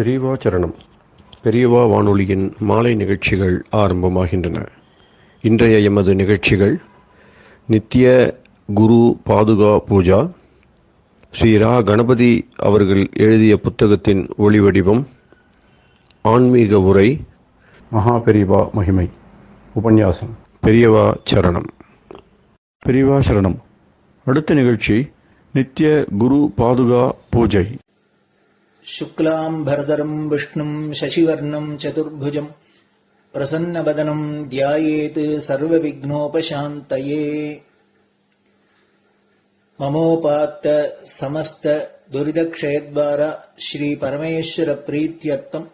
பெரியவா சரணம். பெரியவா வானொலியின் மாலை நிகழ்ச்சிகள் ஆரம்பமாகின்றன. இன்றைய எமது நிகழ்ச்சிகள் நித்திய குரு பாதுகா பூஜா, ஸ்ரீ ரா கணபதி அவர்கள் எழுதிய புத்தகத்தின் ஒளிவடிவம், ஆன்மீக உரை, மகா பெரியவா மகிமை, உபன்யாசம். பெரியவா சரணம். பெரியவா சரணம். அடுத்த நிகழ்ச்சி நித்திய குரு பாதுகா பூஜை. शुक्लां भरदरं विष्णुं शशिवर्णं चतुर्भुजं प्रसन्नवदनं ध्यायेत् सर्वविघ्नोपशान्तये। ममोपात्त समस्त दुरितक्षयद्वारा श्री परमेश्वर प्रीत्यर्थं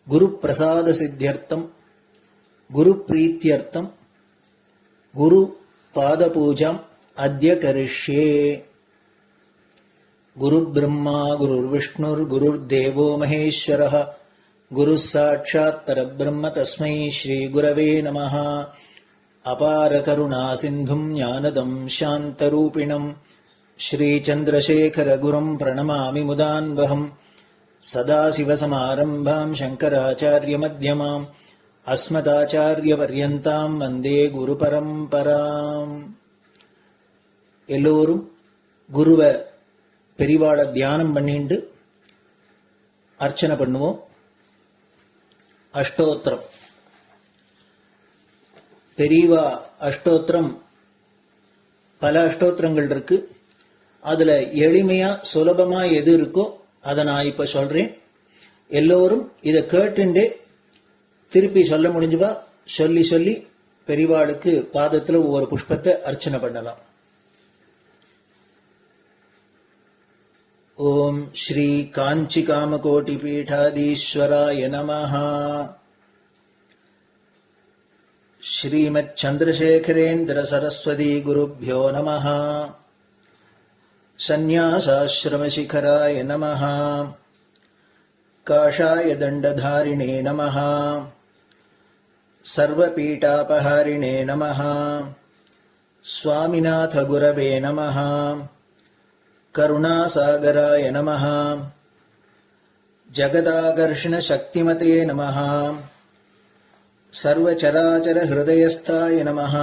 गुरुप्रसाद सिद्ध्यर्थं गुरुप्रीत्यर्थं गुरुपादपूजाम् अद्य करिष्ये। गुरुर्ब्रह्मा गुरुर्विष्णुर्गुरुर्देवो महेश्वरः गुरुः साक्षात् परब्रह्म तस्मै श्रीगुरवे नमः। अपार करुणासिन्धुं ज्ञानदं शान्तरूपिणं श्रीचन्द्रशेखरगुरुं प्रणमामि मुदान्वहम्। सदाशिवसमारम्भां शङ्कराचार्यमध्यमाम् अस्मदाचार्यपर्यन्तां वन्दे गुरुपरम्पराम्. எல்லோரும் குருவை பெரிவாளை தியானம் பண்ணிண்டு அர்ச்சனை பண்ணுவோம். அஷ்டோத்திரம். பெரியவா அஷ்டோத்திரம் பல அஷ்டோத்திரங்கள் இருக்கு. அதுல எளிமையா சுலபமா எது இருக்கோ அதை நான் இப்ப சொல்றேன். எல்லோரும் இதை கேட்டுண்டே திருப்பி சொல்ல முடிஞ்சுவா சொல்லி சொல்லி பெரிவாளுக்கு பாதத்துல ஒவ்வொரு புஷ்பத்தை அர்ச்சனை பண்ணலாம். ओम श्री कांची कामकोटि पीठाधीश्वराय नमः. श्रीमत् चंद्रशेखरेन्द्र सरस्वती गुरुभ्यो नमः. संन्यासाश्रम शिखराय नमः. काषाय दंडधारिणे नमः. सर्वपीठापहारिणे नमः. स्वामिनाथ गुरवे नमः. करुणासागराय नमः. जगदाकर्षण शक्तिमते नमः. सर्वचराचर हृदयस्थाय नमः.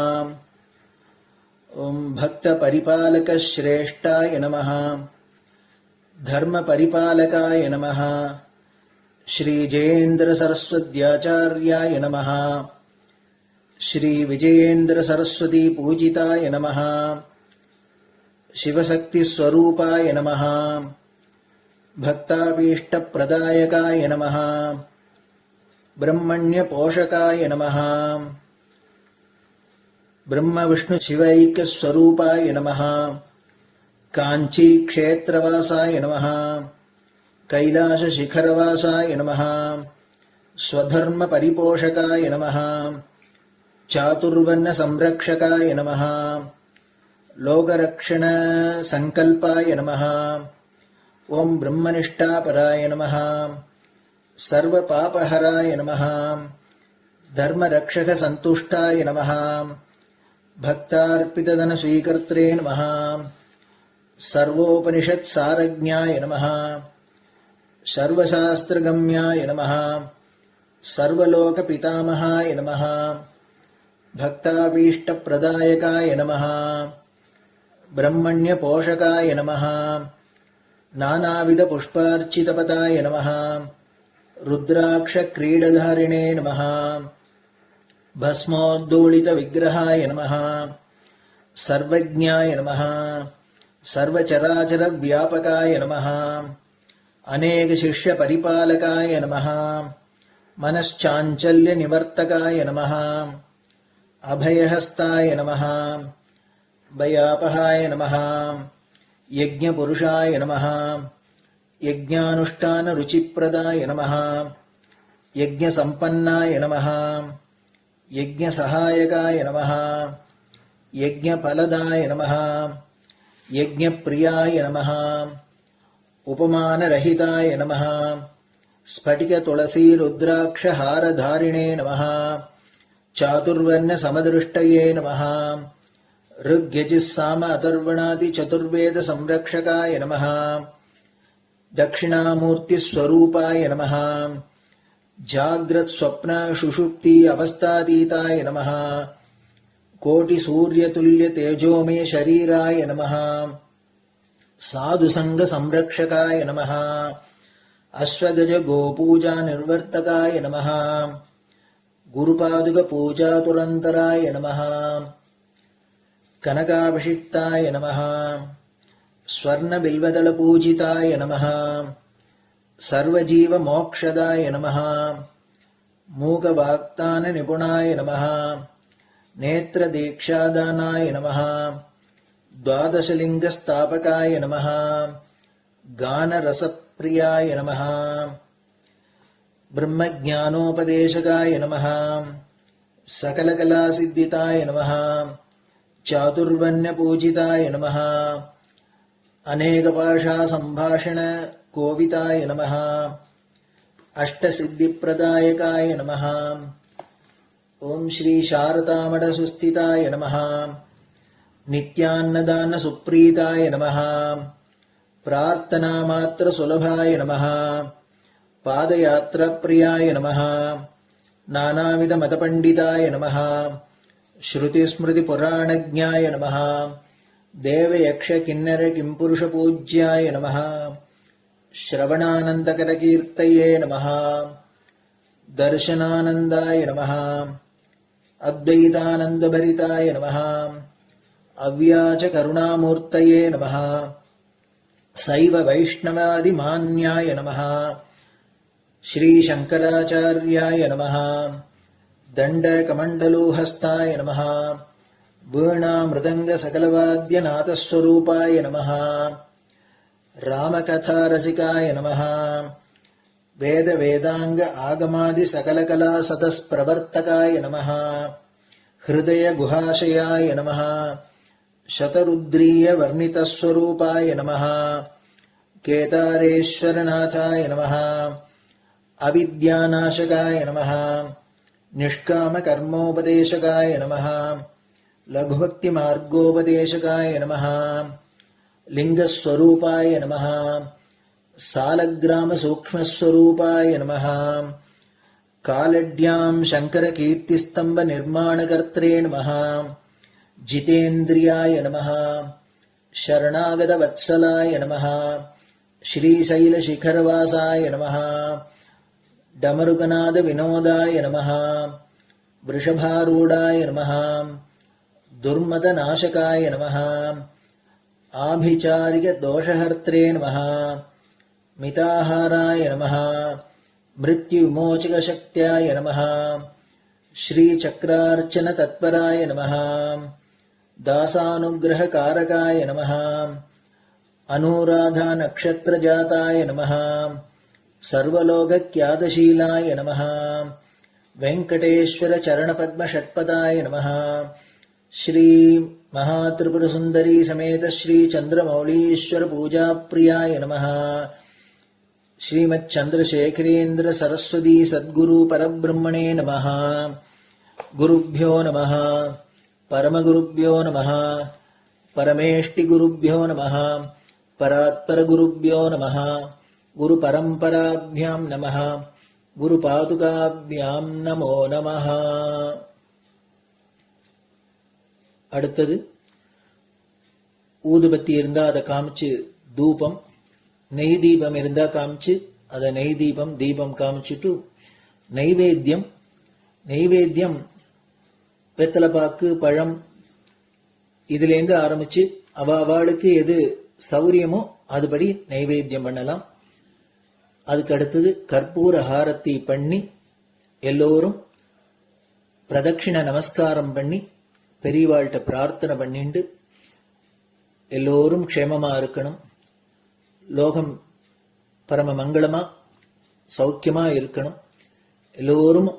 ओम भक्त परिपालक श्रेष्ठाय नमः. धर्म परिपालकाय नमः. श्री जयेन्द्र सरस्वत्याचार्याय नमः. श्री विजयेन्द्र सरस्वती पूजिताय नमः. शिवशक्ति स्वरूपाय नमः. भक्ताभीष्ट प्रदायकाय नमः. ब्रह्मण्य पोषकाय नमः. ब्रह्म विष्णु शिवैक्य स्वरूपाय नमः. कांची क्षेत्रवासाय नमः. कैलाश शिखरवासाय नमः. स्वधर्म परिपोषकाय नमः. चातुर्वर्ण संरक्षकाय नमः. लोकरक्षण संकल्पाय नमः. ओम ब्रह्मनिष्ठापराय नमः. सर्वपापहराय नमः. धर्मरक्षक संतुष्टाय नमः. भक्तार्पितधन स्वीकर्त्रे नमः. सर्वोपनिषत् सारज्ञाय नमः. सर्वशास्त्रगम्याय नमः. सर्वलोक पितामहाय नमः. भक्ताभीष्ट प्रदायकाय नमः. ब्रह्मण्य पोषकाय नमः. नानाविध पुष्पार्चितपताय नमः. रुद्राक्ष क्रीडधारिणे नमः. भस्मोद्दोलित विग्रहाय नमः. सर्वज्ञाय नमः. सर्वचराचर व्यापकाय नमः. अनेक शिष्य परिपालकाय नमः. मनश्चाञ्चल्य निवर्तकाय नमः. अभयहस्ताय नमः. भयापहाय नमः. यज्ञपुरुषाय नमः. यज्ञानुष्ठान रुचिप्रदाय नमः. यज्ञसम्पन्नाय नमः. यज्ञसहायकाय नमः. यज्ञफलदाय नमः. यज्ञप्रियाय नमः. उपमानरहिताय नमः. स्फटिक तुलसी रुद्राक्ष हारधारिणे नमः. चातुर्वर्ण समदृष्टये नमः. ऋग्यजुस्साम अथर्वणादि चतुर्वेद संरक्षकाय नमः. दक्षिणामूर्तिस्वरूपाय नमः जाग्रत् स्वप्न सुषुप्ति अवस्थातीताय नमः कोटिसूर्यतुल्यतेजोमय शरीराय नमः साधुसङ्गसंरक्षकाय नमः अश्वगज गोपूजा निर्वर्तकाय नमः गुरुपादुकपूजातुरन्तराय नमः कनकाभिषिक्ताय नमः स्वर्णबिल्वदलपूजिताय नमः सर्वजीवमोक्षदाय नमः मूकवाक्ताननिपुणाय नमः नेत्रदीक्षादानाय नमः द्वादशलिङ्गस्थापकाय नमः गानरसप्रियाय नमः ब्रह्मज्ञानोपदेशकाय नमः सकलकलासिद्धिताय नमः चातुर्वर्ण्यपूजिताय नमः अनेकभाषासम्भाषण कोविताय नमः अष्टसिद्धिप्रदायकाय नमः ओम श्री शारदामठसुस्थिताय नमः नित्यान्नदानसुप्रीताय नमः प्रार्थनामात्रसुलभाय नमः पादयात्राप्रियाय नमः नानाविधमतपण्डिताय नमः श्रुतिस्मृतिपुराणज्ञाय नमः देवयक्षकिन्नरकिंपुरुषपूज्याय नमः श्रवणानन्दकरकीर्तये नमः दर्शनानन्दाय नमः अद्वैतानन्दभरिताय नमः अव्याजकरुणामूर्तये नमः शैव वैष्णवादिमान्याय नमः श्रीशङ्कराचार्याय नमः दण्डकमण्डलोहस्ताय नमः वीणामृदङ्गसकलवाद्यनाथस्वरूपाय नमः रामकथारसिकाय नमः वेदवेदाङ्ग आगमादिसकलकलासतस्प्रवर्तकाय नमः हृदयगुहाशयाय नमः शतरुद्रीयवर्णितस्वरूपाय नमः केदारेश्वरनाथाय नमः अविद्यानाशकाय नमः निष्कामकर्मोपदेशकाय नमः लघुभक्तिमार्गोपदेशकाय नमः लिङ्गस्वरूपाय नमः सालग्रामसूक्ष्मस्वरूपाय नमः कालड्यां शङ्करकीर्तिस्तम्भनिर्माणकर्त्रे नमः जितेन्द्रियाय नमः शरणागतवत्सलाय नमः श्रीशैलशिखरवासाय नमः डमरुकनादविनोदाय नमः वृषभारूढाय नमः दुर्मदनाशकाय नमः आभिचारिकदोषहर्त्रे नमः मिताहाराय नमः मृत्युविमोचकशक्त्याय नमः श्रीचक्रार्चनतत्पराय नमः दासानुग्रहकारकाय नमः अनुराधानक्षत्रजाताय नमः सर्वलोकख्यातशीलाय नमः वेङ्कटेश्वरचरणपद्मषट्पदाय नमः श्री महात्रिपुरसुन्दरी समेत श्री चन्द्रमौलीश्वर पूजाप्रियाय नमः श्रीमच्चन्द्रशेखरेन्द्र सरस्वती सद्गुरु परब्रह्मणे नमः गुरुभ्यो नमः परमगुरुभ्यो नमः परमेष्टिगुरुभ्यो नमः परात्परगुरुभ्यो नमः गुरुपरम्पराभ्यां नमः गुरुपादुकाभ्यां नमो नमः. அடுத்தது ஊதுபத்தி இருந்தா அதை காமிச்சு தூபம், நெய் தீபம் இருந்தா காமிச்சு அதை நெய் தீபம் தீபம் காமிச்சுட்டு நைவேத்தியம் வெத்தலைப்பாக்கு பழம் இதுலேருந்து ஆரம்பிச்சு அவளுக்கு எது சௌரியமோ அதுபடி நைவேத்தியம் பண்ணலாம். அதுக்கு அடுத்தது கற்பூர ஹாரத்தி பண்ணி எல்லோரும் பிரதட்சிண நமஸ்காரம் பண்ணி பெரியவாள்கிட்ட பிரார்த்தனை பண்ணிண்டு எல்லோரும் க்ஷேமமா இருக்கணும், லோகம் பரம மங்களமா சௌக்கியமா இருக்கணும், எல்லோரும்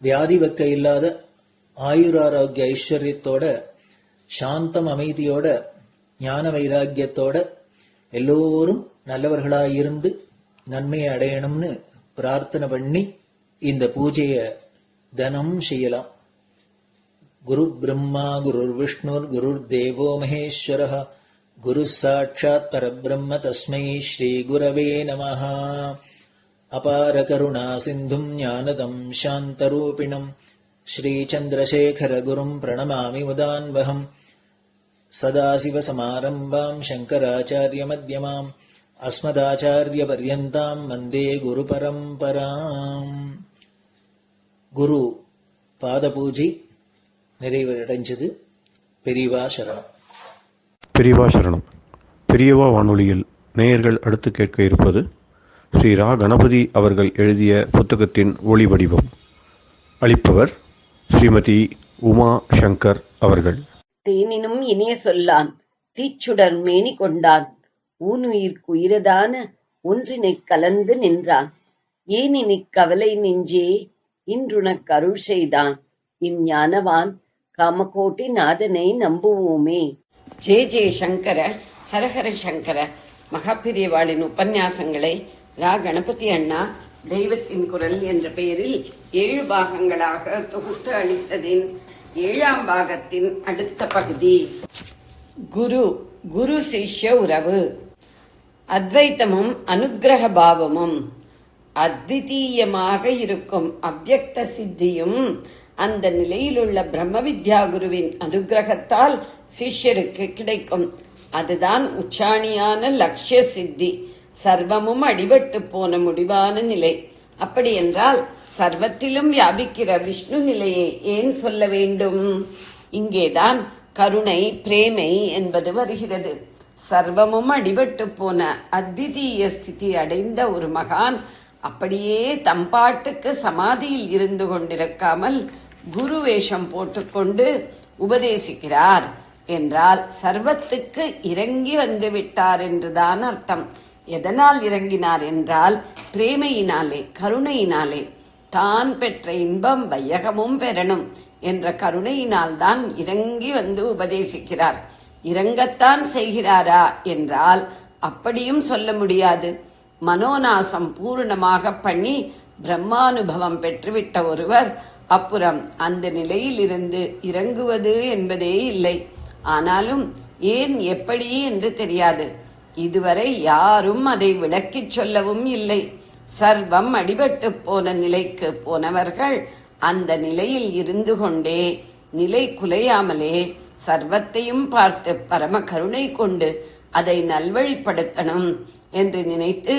வியாதி வெக்க இல்லாத ஆயுராரோக்கிய ஐஸ்வர்யத்தோட சாந்தம் அமைதியோட ஞான வைராக்கியத்தோட எல்லோரும் நல்லவர்களாயிருந்து நன்மையை அடையணும்னு பிரார்த்தனை பண்ணி இந்த பூஜையை தினம் செய்யலாம். குரு பிரம்மா குருர் விஷ்ணுர் குருர் தேவோ மகேஸ்வரः குரு சாட்சாத் பரபிரம்ம தஸ்மை ஸ்ரீ குரவே நமஹ. அபார கருணா சிந்தும் ஞானதம் சாந்தரூபிணம் ஸ்ரீ சந்திரசேகர குரும் பிரணமாமி முதான்வகம். சதாசிவசமாரம்பாம் சங்கராச்சாரிய மத்யமாம் அஸ்மதாச்சாரிய பர்யந்தாம் வந்தே குரு பரம்பராம். குரு பாத பூஜை நிறைவடைஞ்சது. பெரியவா சரணம். பெரியவா சரணம். பெரியவா வானொலியில் நேயர்கள் அடுத்து கேட்க இருப்பது ஸ்ரீ ரா கணபதி அவர்கள் எழுதிய புத்தகத்தின் ஒளி வடிவம். அளிப்பவர் ஸ்ரீமதி உமா சங்கர் அவர்கள். தேனினும் இனிய சொல்லான் தீச்சுடர் மேனி கொண்டான் ஊனுயிர்க்கு உயிரதான ஒன்றினைக் கலந்து நின்றான் ஏனினிக் கவலை நெஞ்சே இன்றுனக் அருள் செய்தான் இஞ்ஞானவான் காமகோட்டி நாதனை நம்புவோமே. ஜே ஜே சங்கர ஹரஹர சங்கர. மகாபிரியவாளின் உபன்யாசங்களை ரா கணபதி அண்ணா தெய்வத்தின் குரல் என்ற பெயரில் 7 பாகங்களாக தொகுத்து அளித்ததின் 7ஆம் பாகத்தின் அடுத்த பகுதி. குரு சிஷ்ய உறவு. அத்வைத்தமும் அனுக்கிரக பாவமும் அத்விதீயமாக இருக்கும் அவ்யக்த சித்தியும் அந்த நிலையிலுள்ள பிரம்ம வித்யா குருவின் அனுக்கிரகத்தால் சிஷ்யருக்கு கிடைக்கும். அதுதான் உச்சாணியான லட்சிய சித்தி, சர்வமும் அடிபட்டு போன முடிவான நிலை. அப்படி என்றால் சர்வத்திலும் வியாபிக்கிற விஷ்ணு நிலையை ஏன் சொல்ல வேண்டும்? இங்கேதான் கருணை பிரேமை என்பது வருகிறது. சர்வமும் அடிபட்டு போன அத்விதீய ஸ்திதி அடைந்த ஒரு மகான் அப்படியே தம்பாட்டுக்கு சமாதியில் இருந்து கொண்டிருக்காமல் குரு வேஷம் போட்டுக்கொண்டு உபதேசிக்கிறார் என்றால் சர்வத்துக்கு இறங்கி வந்து விட்டார் என்றுதான் அர்த்தம். எதனால் இறங்கினார் என்றால் பிரேமையினாலே, கருணையினாலே. தான் பெற்ற இன்பம் வையகமும் பெறணும் என்ற கருணையினால் தான் இறங்கி வந்து உபதேசிக்கிறார். இறங்கத்தான் செய்கிறாரா என்றால் அப்படியும் சொல்ல முடியாது. மனோநாசம் பூர்ணமாக பண்ணி பிரம்மானுபவம் பெற்றுவிட்ட ஒருவர் அப்புறம் அந்த நிலையில் இருந்து இறங்குவது என்பதே இல்லை. ஆனாலும் ஏன் எப்படி என்று தெரியாது. இதுவரை யாரும் அதை விளக்கிச் சொல்லவும் இல்லை. சர்வம் அடிபட்டு போன நிலைக்கு போனவர்கள் அந்த நிலையில் இருந்து கொண்டே நிலை குலையாமலே சர்வத்தையும் பார்த்து பரம கருணை கொண்டு அதை நல்வழிப்படுத்தணும் என்று நினைத்து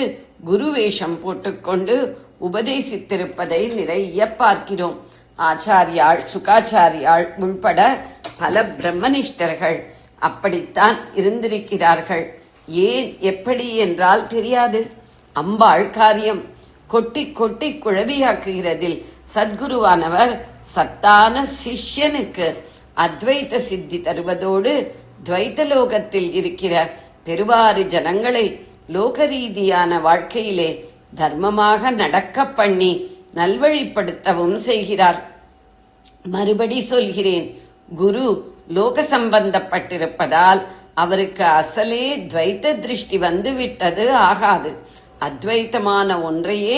குரு வேஷம் போட்டுக்கொண்டு உபதேசித்திருப்பதை நிறைய பார்க்கிறோம். ஆச்சாரியாள், சுகாச்சாரியாள் உள்பட பல பிரம்மனிஷ்டர்கள் அப்படித்தான் இருந்திருக்கிறார்கள். ஏன் எப்படி என்றால் தெரியாது. அம்பாள் காரியம் கொட்டி கொட்டி குழவியாக்குகிறதில் சத்குருவானவர் சத்தான சிஷ்யனுக்கு அத்வைத சித்தி தருவதோடு துவைத்த லோகத்தில் இருக்கிற பெருவாரி ஜனங்களை லோக ரீதியான வாழ்க்கையிலே தர்மமாக நடக்க பண்ணி நல்வழிப்படுத்தவும் செய்கிறார். மறுபடி சொல்கிறேன், குரு லோக சம்பந்தப்பட்டிருப்பதால் அவருக்கு அசலே துவைத்த திருஷ்டி வந்து விட்டது ஆகாது. அத்வைத்தமான ஒன்றையே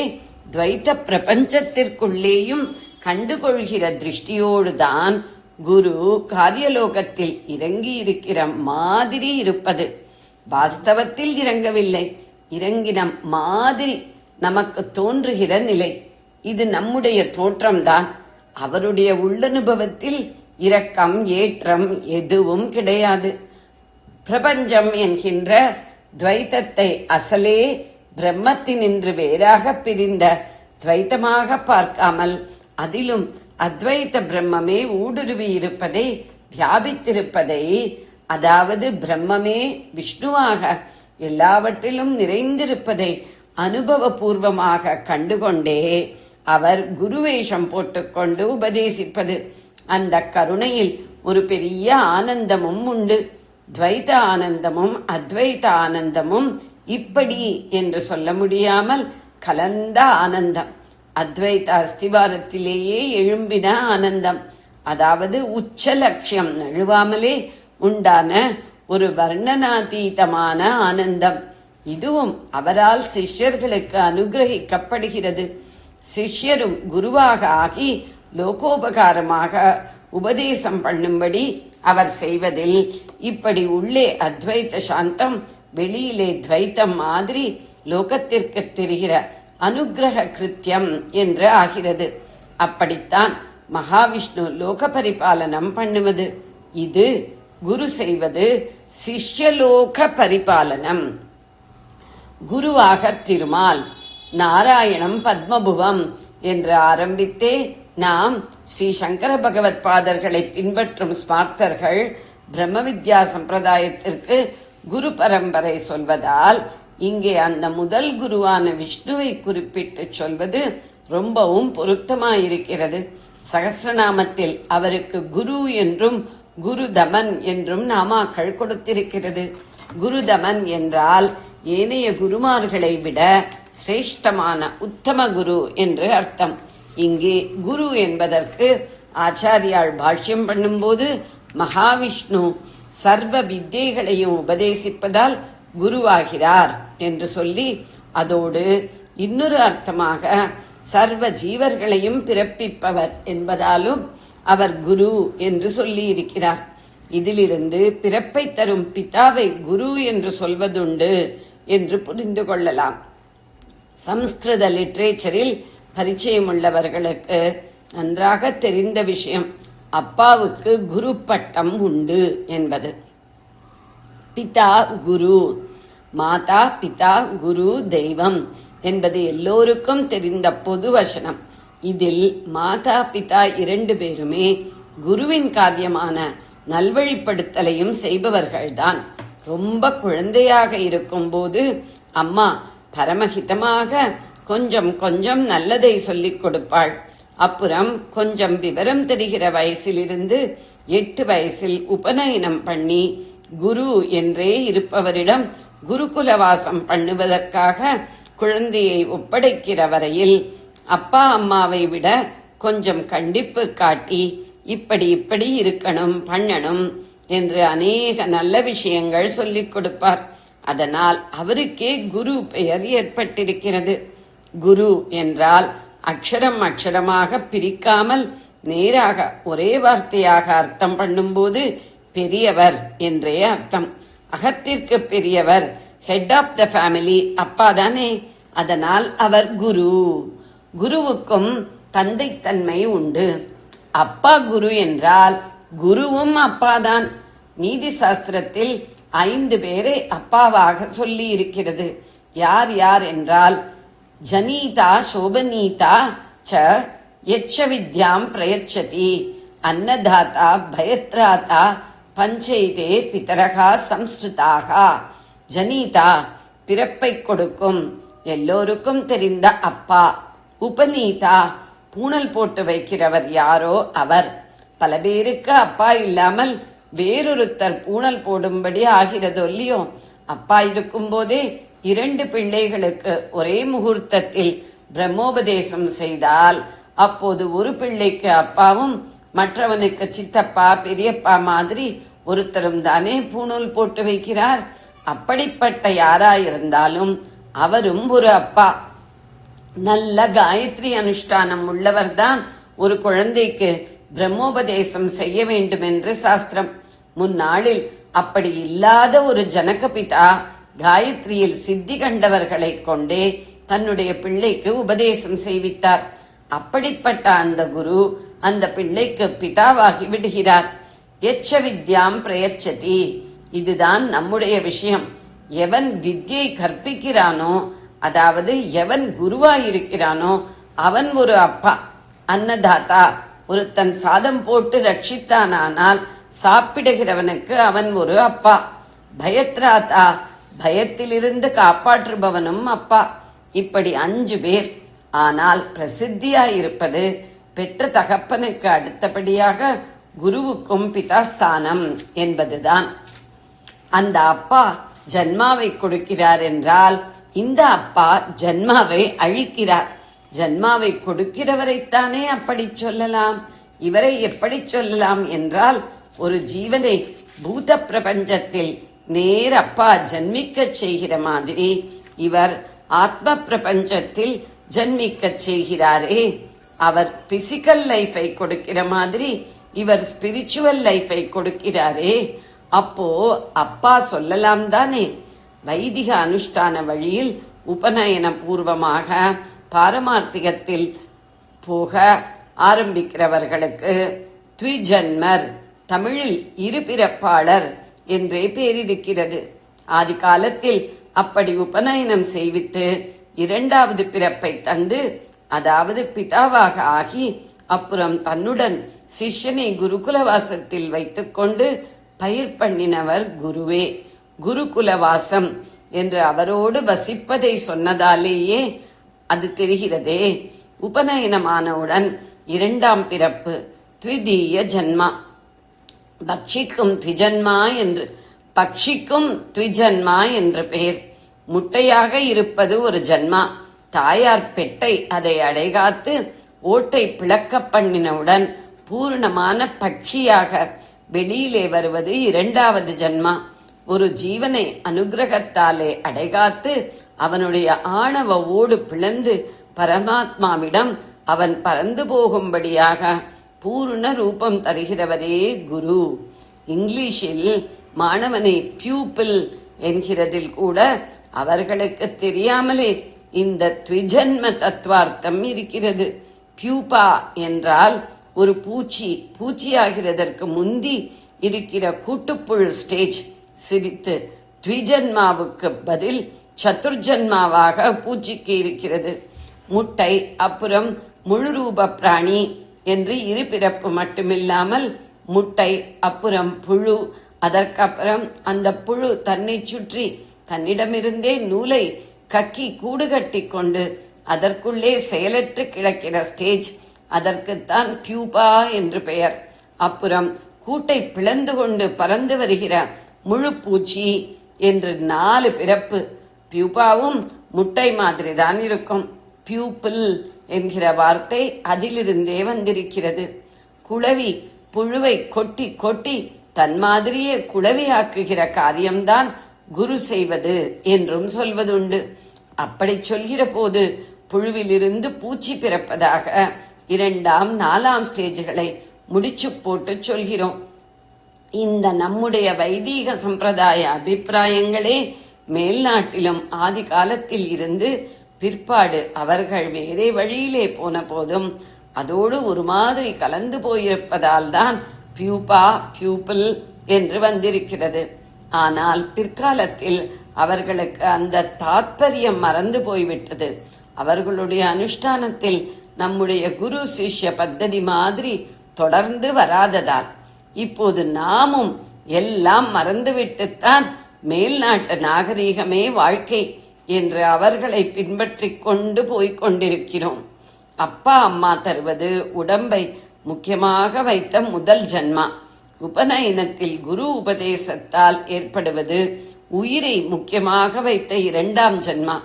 துவைத்த பிரபஞ்சத்திற்குள்ளேயும் கண்டுகொள்கிற திருஷ்டியோடுதான் குரு காரியலோகத்தில் இறங்கி இருக்கிற மாதிரி இருப்பது. வாஸ்தவத்தில் இறங்கவில்லை, இறங்கின மாதிரி நமக்கு தோன்றுகிற நிலை. இது நம்முடைய தோற்றம்தான். அவருடைய உள்ளனுபவத்தில் இரக்கம் ஏற்றம் எதுவும் கிடையாது. பிரபஞ்சம் என்கின்ற துவைத்தத்தை அசலே பிரம்மத்தினின்று வேறாக பிரிந்த துவைத்தமாக பார்க்காமல் அதிலும் அத்வைத்த பிரம்மமே ஊடுருவி இருப்பதை, வியாபித்திருப்பதை, அதாவது பிரம்மமே விஷ்ணுவாக எல்லாவற்றிலும் நிறைந்திருப்பதை அனுபவபூர்வமாக கண்டுகொண்டே அவர் குருவேஷம் போட்டுக்கொண்டு உபதேசிப்பது. அந்த கருணையில் ஒரு பெரிய ஆனந்தமும் உண்டு. துவைத்த ஆனந்தமும் அத்வைத்த ஆனந்தமும் இப்படி என்று சொல்ல முடியாமல் கலந்த ஆனந்தம். அத்வைத்த அஸ்திவாரத்திலேயே எழும்பின ஆனந்தம், அதாவது உச்ச லட்சியம் நழுவாமலே உண்டான ஒரு வர்ணனாதீதமான ஆனந்தம். இதுவும் அவரால் சிஷ்யர்களுக்கு அனுகிரகிக்கப்படுகிறது. சிஷ்யரும் குருவாக ஆகி லோகோபகாரமாக உபதேசம் பண்ணும்படி அவர் செய்வதில் இப்படி உள்ளே அத்வைத சாந்தம், வெளியிலே துவைத்தம் மாதிரி லோகத்திற்கு தெரிகிற அனுக்கிரக கிருத்தியம் என்று ஆகிறது. அப்படித்தான் மகாவிஷ்ணு லோக பரிபாலனம் பண்ணுவது. இது குரு செய்வது சிஷ்யலோக பரிபாலனம். குருவாக திருமால், நாராயணம் பத்மபுவம் என்று ஆரம்பித்தே நாம் ஸ்ரீ சங்கர பகவத் பாதர்களை பின்பற்றும் ஸ்மார்த்தர்கள் பிரம்ம வித்யா சம்பிரதாயத்திற்கு குரு பரம்பரை சொல்வதால் இங்கே அந்த முதல் குருவான விஷ்ணுவை குறிப்பிட்டு சொல்வது ரொம்பவும் பொருத்தமாயிருக்கிறது. சகஸ்ரநாமத்தில் அவருக்கு குரு என்றும் குருதமன் என்றும் நாமாக்கள் கொடுத்திருக்கிறது. குருதமன் என்றால் ஏனைய குருமார்களை விட சிரேஷ்டமான உத்தம குரு என்று அர்த்தம். இங்கே குரு என்பதற்கு ஆச்சாரியால் பாஷ்யம் பண்ணும்போது மகாவிஷ்ணு சர்வ வித்யைகளையும் உபதேசிப்பதால் குருவாகிறார் என்று சொல்லி, அதோடு இன்னொரு அர்த்தமாக சர்வ ஜீவர்களையும் பிறப்பிப்பவர் என்பதாலும் அவர் குரு என்று சொல்லி இருக்கிறார். இதிலிருந்து பிறப்பை தரும் பிதாவை குரு என்று சொல்வதுண்டு என்று புரிந்து கொள்ளலாம். சம்ஸ்கிருத லிட்ரேச்சரில் பரிச்சயம் உள்ளவர்களுக்கு நன்றாக தெரிந்த விஷயம், அப்பாவுக்கு குரு பட்டம் உண்டு என்பது. பிதா குரு, மாதா பிதா குரு தெய்வம் என்பது எல்லோருக்கும் தெரிந்த பொது வசனம். இதில் மாதா பிதா இரண்டு பேருமே குருவின் காரியமான நல்வழிப்படுத்தலையும் செய்பவர்கள்தான். ரொம்ப குழந்தையாக இருக்கும் போது அம்மா பரமஹிதமாக கொஞ்சம் கொஞ்சம் நல்லதை சொல்லிக் கொடுப்பாள். அப்புறம் கொஞ்சம் விவரம் தெரிகிற வயசிலிருந்து 8 வயசில் உபநயனம் பண்ணி குரு என்றே இருப்பவரிடம் குருகுலவாசம் பண்ணுவதற்காக குழந்தையை ஒப்படைக்கிற வரையில் அப்பா அம்மாவை விட கொஞ்சம் கண்டிப்பு காட்டி இப்படி இப்படி இருக்கணும் பண்ணணும் என்று அநேக நல்ல விஷயங்கள் சொல்லிக் கொடுப்பார். அதனால் அவருக்கே குரு பெயர் ஏற்பட்டிருக்கிறது. குரு என்றால் அக்ஷரம் அக்ஷரமாக பிரிக்காமல் நேராக ஒரே வார்த்தையாக அர்த்தம் பண்ணும்போது பெரியவர் என்றே அர்த்தம். அகத்திற்கு பெரியவர், ஹெட் ஆஃப் த ஃபேமிலி அப்பா தானே, அதனால் அவர் குரு. குருவுக்கும் தந்தைத்தன்மை உண்டு. அப்பா குரு என்றால் குருவும் அப்பாதான். நீதி சாஸ்திரத்தில் 5 பேரை அப்பாவாக சொல்லி இருக்கிறது. யார் யார் என்றால் ஜனீதா சோபனீதா ச யச்ச வித்யாம் பிரயச்சதி, அன்னதாதா பயத்ராதா பஞ்சைதே பிதரகா சம்ஸ்ருதாகா. ஜனீதா பிறப்பை கொடுக்கும், எல்லோருக்கும் தெரிந்த அப்பா. உபநீதா பூணல் போட்டு வைக்கிறவர் யாரோ அவர். பல பேருக்கு அப்பா இல்லாமல் வேறொருத்தர் பூணல் போடும்படி ஆகிறதோ இல்லையோ, அப்பா இருக்கும் போதே 2 பிள்ளைகளுக்கு ஒரே முகூர்த்தத்தில் பிரம்மோபதேசம் செய்தால் அப்போது ஒரு பிள்ளைக்கு அப்பாவும் மற்றவனுக்கு சித்தப்பா பெரியப்பா மாதிரி ஒருத்தரும் தானே பூணூல் போட்டு வைக்கிறார். அப்படிப்பட்ட யாராயிருந்தாலும் அவரும் ஒரு அப்பா. நல்ல காயத்ரி அனுஷ்டானம் உள்ளவர்தான் ஒரு குழந்தைக்கு பிரம்மோபதேசம் செய்ய வேண்டும் என்று சாஸ்திரம். முன்னாளில் அப்படி இல்லாத ஒரு ஜனகபிதா காயத்ரியில் சித்தி கண்டவர்களை கொண்டே தன்னுடைய பிள்ளைக்கு உபதேசம் செய்வித்தார். அப்படிப்பட்ட அந்த குரு அந்த பிள்ளைக்கு பிதாவாகி விடுகிறார். எச்ச வித்யாம் பிரயச்சதி. இதுதான் நம்முடைய விஷயம். எவன் வித்யை கற்பிக்கிறானோ, அதாவது எவன் குருவாயிருக்கிறானோ அவன் ஒரு அப்பா. அன்னதாத்தா, ஒருத்தன் சாதம் போட்டு ரட்சித்தானால் சாப்பிடுகிறவனுக்கு அவன் ஒரு அப்பா. பயத்ராதா, பயத்திலிருந்து காப்பாற்றுபவனும் அப்பா. இப்படி 5 பேர். ஆனால் பிரசித்தியாயிருப்பது பெற்ற தகப்பனுக்கு அடுத்தபடியாக குருவுக்கும் பிதாஸ்தானம் என்பதுதான். அந்த அப்பா ஜன்மாவை கொடுக்கிறார் என்றால் இந்த அப்பா ஜன்மாவை அழிக்கிறார். ஜன்மாவை கொடுக்கிறவரைத்தானே அப்படி சொல்லலாம். இவரை எப்படி சொல்லலாம் என்றால், ஒரு ஜீவனை பூத பிரபஞ்சத்தில் நேரப்பா ஜன்மிக்க செய்கிற மாதிரி இவர் ஆத்ம பிரபஞ்சத்தில் ஜன்மிக்க செய்கிறாரே. அவர் பிசிக்கல் லைஃபை கொடுக்கிற மாதிரி இவர் ஸ்பிரிச்சுவல் லைஃபை கொடுக்கிறாரே, அப்போ அப்பா சொல்லலாம் தானே. வைதிக அனுஷ்டான வழியில் உபநயன பூர்வமாக பாரமார்த்திகத்தில் போக ஆரம்பிக்கிறவர்களுக்கு த்விஜன்மர், தமிழில் இருபிறப்பாளர் என்றே பேரிருக்கிறது. ஆதி காலத்தில் அப்படி உபநயனம் செய்வித்து இரண்டாவது பிறப்பை தந்து, அதாவது பிதாவாக ஆகி அப்புறம் தன்னுடன் சிஷ்யனை குருகுலவாசத்தில் வைத்துக்கொண்டு பயிர் பண்ணினவர் குருவே. குருகுலவாசம் என்று அவரோடு வசிப்பதை சொன்னதாலேயே அது தெரிகிறதே. உபநயனமானவுடன் இரண்டாம் பிறப்பு, த்விதீய ஜன்மா. பக்ஷிக்கும் த்விஜன்மா என்று பெயர். முட்டையாக இருப்பது ஒரு ஜன்மா. தாயார் பெட்டை அதை அடைகாத்து ஓட்டை பிளக்க பண்ணினவுடன் பூர்ணமான பட்சியாக வெளியிலே வருவது இரண்டாவது ஜன்மா. ஒரு ஜீவனை அனுகிரகத்தாலே அடைகாத்து அவனுடைய ஆணவ ஓடு பிளந்து பரமாத்மாவிடம் அவன் பறந்து போகும்படியாக பூர்ண ரூபம் தருகிறவரே குரு. இங்கிலீஷில் மாணவனை பியூப்பிள் என்கிறதில் கூட அவர்களுக்கு தெரியாமலே இந்த த்விஜன்ம தத்துவார்த்தம் இருக்கிறது. பியூபா என்றால் ஒரு பூச்சியாகிறதற்கு முந்தி இருக்கிற கூட்டுப்புழு ஸ்டேஜ். சிரித்து த்விஜன்மாவுக்கு பதில் சதுர்ஜன்மாவாக பூச்சிக்கு இருக்கிறது. முட்டை, அப்புறம் முழு ரூப பிராணி என்று இரு பிறப்பு மட்டுமில்லாமல் முட்டை, அப்புறம் புழு, அதற்கப்புறம் அந்த புழு தன்னை சுற்றி தன்னிடமிருந்தே நூலை கக்கி கூடு கட்டி கொண்டு அதற்குள்ளே செயலற்று கிடக்கிற ஸ்டேஜ், அதற்குத்தான் பியூபா என்று பெயர். அப்புறம் கூட்டை பிளந்து கொண்டு பறந்து வருகிற முழு பூச்சி என்று 4 பிறப்பு. பியூபாவும் முட்டை மாதிரி தான் இருக்கும். பியூப்பிள் என்கிற வார்த்தை அதிலிருந்தே வந்திருக்கிறது. குளவி புழுவை கொட்டி கொட்டி தன் மாதிரியே குளவியாக்குகிற காரியம்தான் குரு செய்வது என்றும் சொல்வதுண்டு. அப்படி சொல்கிற போது புழுவிலிருந்து பூச்சி பிறப்பதாக 2ஆம் 4ஆம் ஸ்டேஜ்களை முடிச்சு போட்டு சொல்கிறோம். இந்த நம்முடைய வைதீக சம்பிரதாய அபிப்பிராயங்களே மேல்நாட்டிலும் ஆதி காலத்தில் இருந்து பிற்பாடு அவர்கள் வேறே வழியிலே போன போதும் அதோடு ஒரு மாதிரி கலந்து போயிருப்பதால் தான் பியூபா, பியூப்பிள் என்று வந்திருக்கிறது. ஆனால் பிற்காலத்தில் அவர்களுக்கு அந்த தாத்பரியம் மறந்து போய்விட்டது. அவர்களுடைய அனுஷ்டானத்தில் நம்முடைய குரு சிஷ்ய பத்ததி மாதிரி தொடர்ந்து வராததால் இப்போது நாமும் எல்லாம் மறந்துவிட்டுத்தான் மேல்நாட்டு நாகரீகமே வாழ்க்கை என்று அவர்களை பின்பற்றிக் கொண்டு போய்கொண்டிருக்கிறோம். அப்பா அம்மா தருவது உடம்பை முக்கியமாக வைத்த முதல் ஜன்மா. உபநயனத்தில் குரு உபதேசத்தால் ஏற்படுவது உயிரை முக்கியமாக வைத்த 2ஆம் ஜன்மா.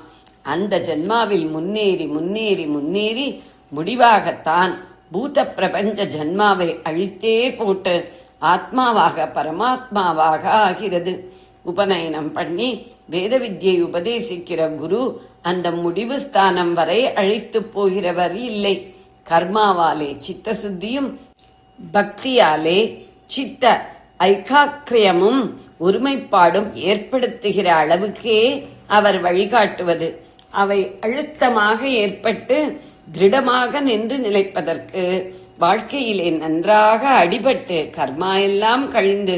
அந்த ஜன்மாவில் முன்னேறி முன்னேறி முன்னேறி முடிவாகத்தான் பூத பிரபஞ்ச ஜன்மாவை அழித்தே போட்டு ஆத்மாவாக பரமாத்மாவாக ஆகிறது. உபநயனம் பண்ணி வேத வித்யை உபதேசிக்கிற குரு அந்த முடிவு ஸ்தானம் வரை அழித்து போகிறவர் இல்லை. கர்மாவாலே சித்த சுத்தியும் பக்தியாலே சித்த ஐகாக்கிரியமும் ஒருமைப்பாடும் ஏற்படுத்துகிற அளவுக்கே அவர் வழிகாட்டுவது. அவை அழுத்தமாக ஏற்பட்டு திருடமாக நின்று நிலைப்பதற்கு வாழ்க்கையிலே நன்றாக அடிபட்டு கர்மா எல்லாம் கழிந்து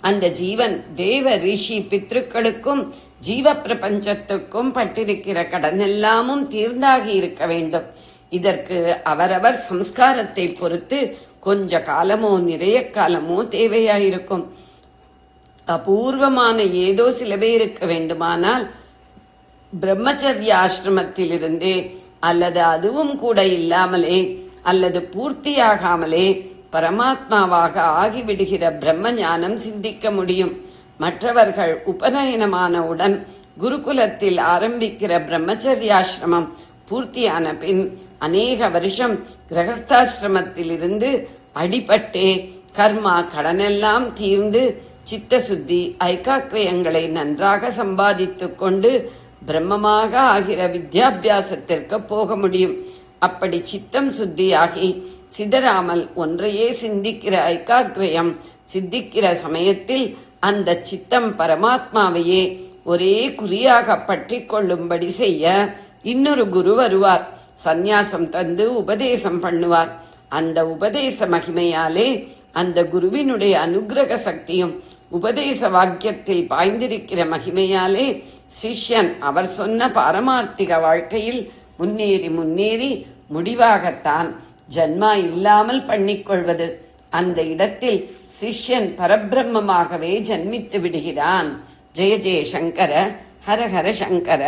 அந்த ஜீவன் தேவ ரிஷி பித்ருக்களுக்கும் ஜீவ பிரபஞ்சத்துக்கும் பட்டிருக்கிற கடன் எல்லாமும் தீர்ந்தாகி இருக்க வேண்டும். இதற்கு அவரவர் சம்ஸ்காரத்தை பொறுத்து கொஞ்ச காலமோ நிறைய காலமோ தேவையாயிருக்கும். அபூர்வமான ஏதோ சில பேருக்கு வேண்டுமானால் பிரம்மச்சரிய ஆசிரமத்திலிருந்தே அல்லது அதுவும் கூட இல்லாமலே அல்லது பூர்த்தியாகாமலே பரமாத்மாவாக ஆகிவிடுகிற பிரம்ம ஞானம் சிந்திக்க முடியும். மற்றவர்கள் உபநயனமானவுடன் குருகுலத்தில் ஆரம்பிக்கிற பிரம்மச்சரியாசிரமம் பூர்த்தியான பின் அநேக வருஷம் கிரகஸ்தாசிரமத்திலிருந்து அடிபட்டே கர்மா கடனெல்லாம் தீர்ந்து சித்த சுத்தி ஐகாக்கிரியங்களை நன்றாக சம்பாதித்துக் கொண்டு பிரம்மமாக ஆகிற வித்யாபியாசத்திற்கு போக முடியும். அப்படி சித்தம் சுத்தியாகி சிதறாமல் ஒன்றையே சிந்திக்கிற ஐகாக்கிரயம் சித்திக்கிற சமயத்தில் அந்த சித்தம் பரமாத்மாவையே ஒரே குறியாக பற்றி கொள்ளும்படி செய்ய இன்னொரு குரு வருவார். சந்நியாசம் தந்து உபதேசம் பண்ணுவார். அந்த உபதேச மகிமையாலே அந்த குருவினுடைய அனுகிரக சக்தியும் உபதேச வாக்கியத்தில் பாய்ந்திருக்கிற மகிமையாலே சிஷ்யன் அவர் சொன்ன பாரமார்த்திக வாழ்க்கையில் முன்னேறி முன்னேறி முடிவாகத்தான் ஜன்மா இல்லாமல் பண்ணிக்கொள்வது. அந்த இடத்தில் சிஷ்யன் பரபிரம்மமாகவே ஜன்மித்து விடுகிறான். ஜெய ஜெய சங்கர, ஹர ஹர சங்கர.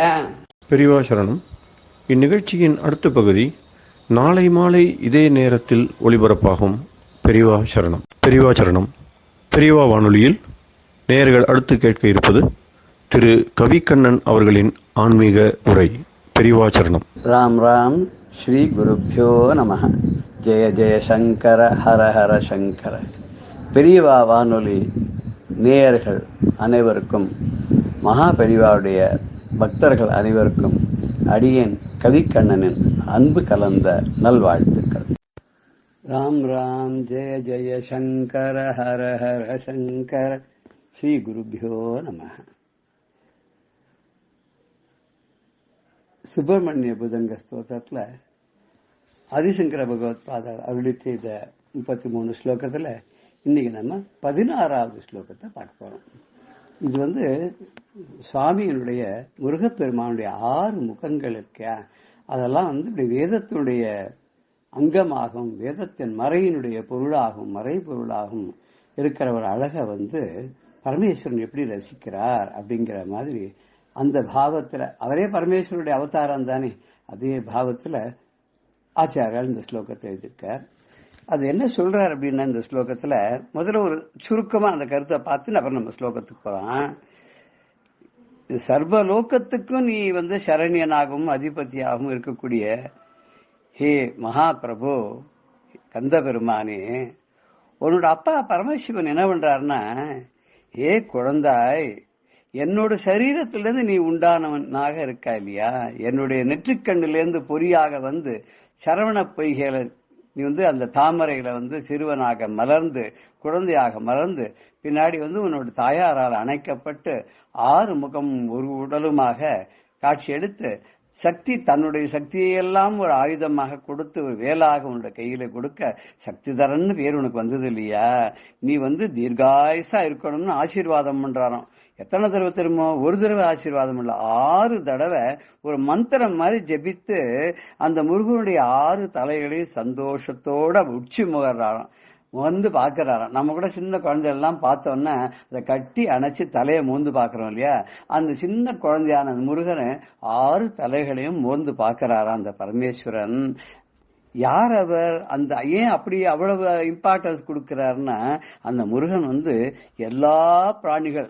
பெரியவா சரணம். இந்நிகழ்ச்சியின் அடுத்த பகுதி நாளை மாலை இதே நேரத்தில் ஒளிபரப்பாகும். பெரியவா சரணம். பெரியவா சரணம். பெரியவா வானொலியில் நேயர்கள் அடுத்து கேட்க இருப்பது திரு கவிக்கண்ணன் அவர்களின் ஆன்மீக உரை. பெரியவா சரணம். ராம் ராம். ஸ்ரீ குருப்யோ நம. ஜெய ஜெய சங்கர, ஹர ஹர சங்கர. பெரியவா வானொலி நேயர்கள் அனைவருக்கும், மகா பெரியவாவுடைய பக்தர்கள் அனைவருக்கும் அடியேன் கவிக்கண்ணனின் அன்பு கலந்த நல்வாழ்த்துக்கள். ராம் ராம். ஜெய ஜெய சங்கர, ஹர ஹர சங்கர. ஸ்ரீ குருப்யோ நம. சுப்பிரமணிய புதங்க ஸ்தோத்திரத்துல ஆதிசங்கர பகவத் பாதர் அருளி செய்த 33 ஸ்லோகத்துல இன்னைக்கு நம்ம 16வது ஸ்லோகத்தை பார்க்க போறோம். இது சுவாமியினுடைய முருகப்பெருமானுடைய 6 முகங்கள் இருக்க, அதெல்லாம் இப்படி வேதத்தினுடைய அங்கமாகும், வேதத்தின் மறையினுடைய பொருளாகும், மறை பொருளாகும் இருக்கிற ஒரு அழகை பரமேஸ்வரன் எப்படி ரசிக்கிறார் அப்படிங்கிற மாதிரி அந்த பாவத்துல, அவரே பரமேஸ்வரனுடைய அவதாரம் தானே, அதே பாவத்துல ஆச்சாரியால் இந்த ஸ்லோகத்தை எழுதியிருக்கார். அது என்ன சொல்றார் அப்படின்னா, இந்த ஸ்லோகத்துல முதல்ல ஒரு சுருக்கமா அந்த கருத்தை பார்த்து அப்புறம் நம்ம ஸ்லோகத்துக்கு போறோம். சர்வலோகத்துக்கும் நீ சரண்யனாகவும் அதிபதியாகவும் இருக்கக்கூடிய ஹே மகாபிரபு கந்த பெருமானே, உன்னோட அப்பா பரமசிவன் என்ன பண்றாருன்னா, ஏ குழந்தாய், என்னோட சரீரத்திலிருந்து நீ உண்டானவனாக இருக்கா இல்லையா, என்னுடைய நெற்றிக்கண்ணிலிருந்து பொறியாக சரவண பொய்கையில நீ அந்த தாமரையில சிறுவனாக மலர்ந்து குழந்தையாக மலர்ந்து பின்னாடி உன்னோட தாயாரால் அணைக்கப்பட்டு 6 முகம் ஒரு உடலுமாக காட்சி எடுத்து சக்தி தன்னுடைய சக்தியெல்லாம் ஒரு ஆயுதமாக கொடுத்து ஒரு வேலாக உன்னோட கையில கொடுக்க சக்தி தரன்னு பேர் உனக்கு வந்தது இல்லையா, நீ தீர்காயுசா இருக்கணும்னு ஆசீர்வாதம் பண்றாராம். எத்தனை தடவை தெரியுமோ? ஒரு தடவை ஆசீர்வாதம் இல்ல, 6 தடவை ஒரு மந்திரம் மாதிரி ஜெபித்து அந்த முருகனுடைய 6 தலைகளையும் சந்தோஷத்தோட உச்சி முகர்றாராம், பாக்குறாராம். நம்ம கூட சின்ன குழந்தைகள்லாம் பார்த்தோம்னா அதை கட்டி அணைச்சு தலையை மோந்து பாக்குறோம் இல்லையா, அந்த சின்ன குழந்தையான முருகனை 6 தலைகளையும் மோந்து பாக்குறாராம் அந்த பரமேஸ்வரன். யார் அவர்? அந்த ஏன் அப்படி அவ்வளவு இம்பார்ட்டன்ஸ் கொடுக்கிறாருன்னா, அந்த முருகன் எல்லா பிராணிகள்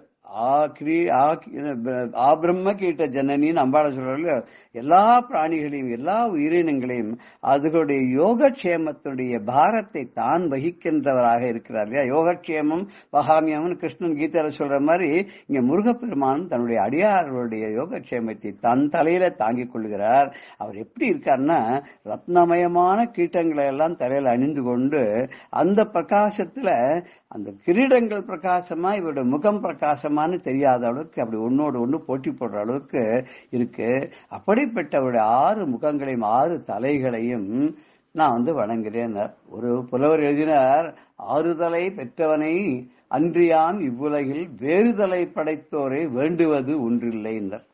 பிரம்ம கீட்ட ஜனனின்னு அம்பாள சொல்றாங்க, எல்லா பிராணிகளையும் எல்லா உயிரினங்களையும் அதுகளுடைய யோகக்ஷேமத்துடைய பாரத்தை தான் வகிக்கின்றவராக இருக்கிறார் இல்லையா. யோகக்ஷேமம் வகாமியம்னு கிருஷ்ணன் கீதையில சொல்ற மாதிரி இங்க முருகப்பெருமான் தன்னுடைய அடியார்களுடைய யோகக்ஷேமத்தை தன் தலையில தாங்கிக் கொள்கிறார். அவர் எப்படி இருக்காருன்னா, ரத்னமயமான கீட்டங்களை எல்லாம் தலையில அணிந்து கொண்டு அந்த பிரகாசத்துல அந்த கிரீடங்கள் பிரகாசமா இவருடைய முகம் பிரகாசமானு தெரியாத அளவுக்கு அப்படி ஒன்னோடு ஒண்ணு போட்டி போடுற அளவுக்கு இருக்கு. அப்படிப்பட்டவருடைய 6 முகங்களையும் 6 தலைகளையும் நான் வணங்குறேன். ஒரு புலவர் எழுதினார், 6 தலை பெற்றவனை அன்றியாம் இவ்வுலகில் வேறுதலை படைத்தோரை வேண்டுவது ஒன்றில்லைன்றார்.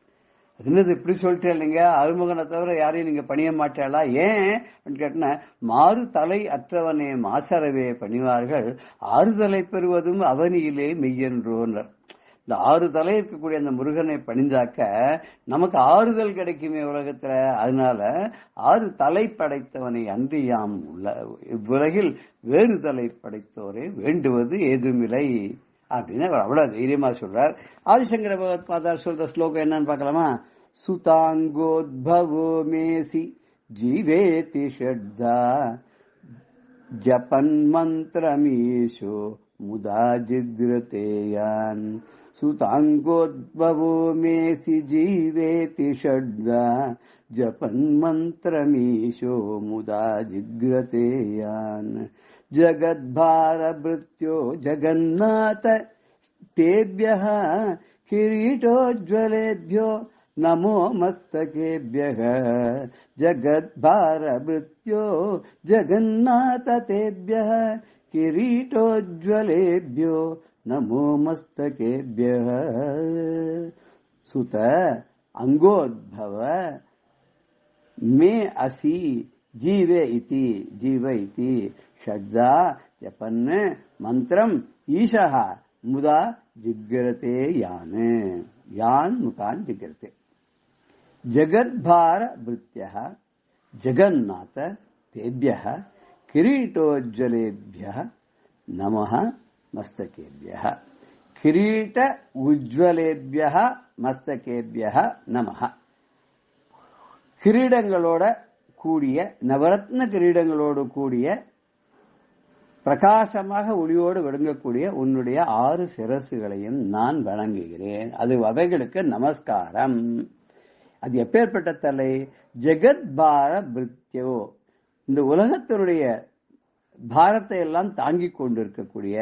என்னது இப்படி சொல்லிட்டே இல்லைங்க, அருமுகனை தவிர யாரையும் நீங்க பணிய மாட்டாளா? ஏன் கேட்டன, 6 தலை அற்றவனே மாசறவே பணிவார்கள், 6 தலை பெறுவதும் அவனியிலே மெய்யென்றோன்றார். இந்த 6 தலை இருக்கக்கூடிய அந்த முருகனை பணிந்தாக்க நமக்கு ஆறுதல் கிடைக்குமே உலகத்துல. அதனால 6 தலை படைத்தவனை அன்றியாம் இவ்வுலகில் வேறு தலை படைத்தோரை வேண்டுவது ஏதுமில்லை அப்படின்னு அவ்வளவு தைரியமா சொல்றார். ஆதிசங்கர பகவத் பாதார் சொல்ற ஸ்லோகம் என்னன்னு பார்க்கலாமா? சுதாங்கோத்பவோ மேசி ஜீவேதி ஷட்தா ஜபன் மந்திரமீஷோ முதா ஜித்ரதேயான் सुताङ्गोद्भवो मेऽसि जीवेति षड्धा जपन्मन्त्रमीशो मुदा जिग्रते यान् जगद्भारभृत्यो जगन्नाथ तेभ्यः किरीटोज्ज्वलेभ्यो नमो मस्तकेभ्यः जगद्भारभृत्यो जगन्नाथ तेभ्यः किरीटोज्ज्वलेभ्यो नमो मस्तकेभ्यः सुत अंगोद्भव मे असि जीवे इति षड्धा जपन् मंत्रम् ईशः मुदा जिग्रते यान् मुखान् जिग्रते जगद्भार भृत्यः जगन्नाथ तेभ्यः किरीटोज्ज्वलेभ्यः नमः मस्तकेभ्यः किरीट उज्ज्वलेभ्यः मस्तकेभ्यः नमः கிரீடங்களோட கூடிய நவரத்ன கிரீடங்களோடு கூடிய பிரகாசமாக ஒளியோடு விளங்கக்கூடிய உன்னுடைய 6 சிரசுகளையும் நான் வணங்குகிறேன். அது அவைகளுக்கு நமஸ்காரம். அது எப்பேற்பட்ட தலை? ஜெகத்பார பிருத்யோ, இந்த உலகத்தினுடைய பாரத்தை எல்லாம் தாங்கிக் கொண்டிருக்கக்கூடிய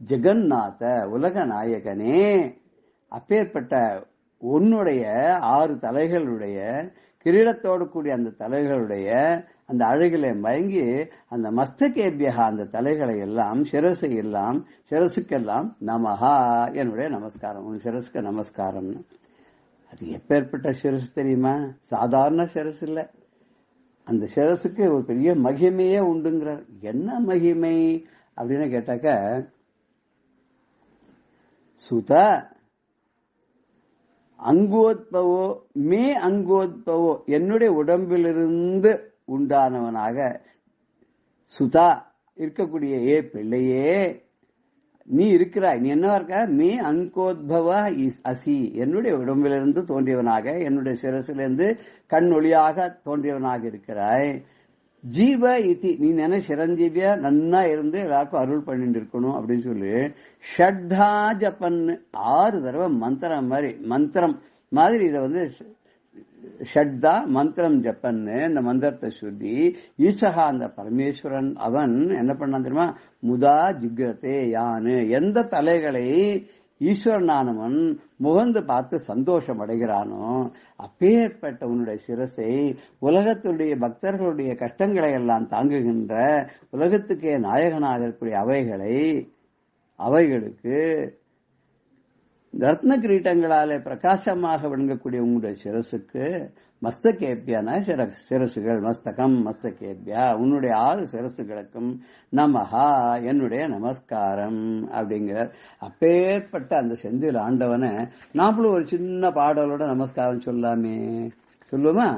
ஜெகநாத உலக நாயகனே, அப்பேற்பட்ட உன்னுடைய 6 தலைகளுடைய கிரீடத்தோடு கூடிய அந்த தலைகளுடைய அந்த அழகிலே மயங்கி அந்த மஸ்தகேபியகா அந்த தலைகளை எல்லாம் சிரசை எல்லாம் சிரசுக்கெல்லாம் நமஹா என்னுடைய நமஸ்காரம், உன் சிரசுக்கு நமஸ்காரம். அது எப்பேற்பட்ட சிரசு தெரியுமா? சாதாரண சிரசு இல்ல. அந்த சிரசுக்கு ஒரு பெரிய மகிமையே உண்டுங்கிறார். என்ன மகிமை அப்படின்னு கேட்டாக்க, சுத அங்கோத்பவோ மே அங்கோத்பவோ, என்னுடைய உடம்பிலிருந்து உண்டானவனாக சுதா இருக்கக்கூடிய ஏ பிள்ளையே நீ இருக்கிறாய். நீ என்னவா இருக்க? மே அங்கோத்பவா அசி, என்னுடைய உடம்பிலிருந்து தோன்றியவனாக, என்னுடைய சிரசிலிருந்து கண் ஒளியாக தோன்றியவனாக இருக்கிறாய். ஜீவ இதி, நீ நினை சிரஞ்சீவியா நன்னா இருந்து எல்லாருக்கும் அருள் பண்ணிட்டு இருக்கணும் அப்படின்னு சொல்லி ஷட்தா ஜப்பன் 6 தடவை மந்திரம் மாதிரி இதை ஷட்தா மந்திரம் ஜப்பன்னு இந்த மந்திரத்தை சொல்லி ஈசகா அந்த பரமேஸ்வரன் அவன் என்ன பண்ணான் தெரியுமா? முதா ஜிக்ரதே யானு, எந்த தலைகளை ஈஸ்வரனானவன் முகந்து பார்த்து சந்தோஷம் அடைகிறானோ அப்பேற்பட்ட உன்னுடைய சிரசை உலகத்துடைய பக்தர்களுடைய கஷ்டங்களை எல்லாம் தாங்குகின்ற உலகத்துக்கே நாயகனாக இருக்கக்கூடிய அவைகளுக்கு ரத்ன கிரீட்டங்களாலே பிரகாசமாக விளங்கக்கூடிய உங்களுடைய சிரசுக்கு மஸ்தகேபியான சிரசுகள், மஸ்தகம் மஸ்தகேபியா, உன்னுடைய 6 சிரசுகளுக்கும் நமஹா என்னுடைய நமஸ்காரம் அப்படிங்கிற அப்பேற்பட்ட அந்த செந்தில் ஆண்டவனை நாமளும் ஒரு சின்ன பாடலோட நமஸ்காரம் சொல்லாமே, சொல்லுவோமா?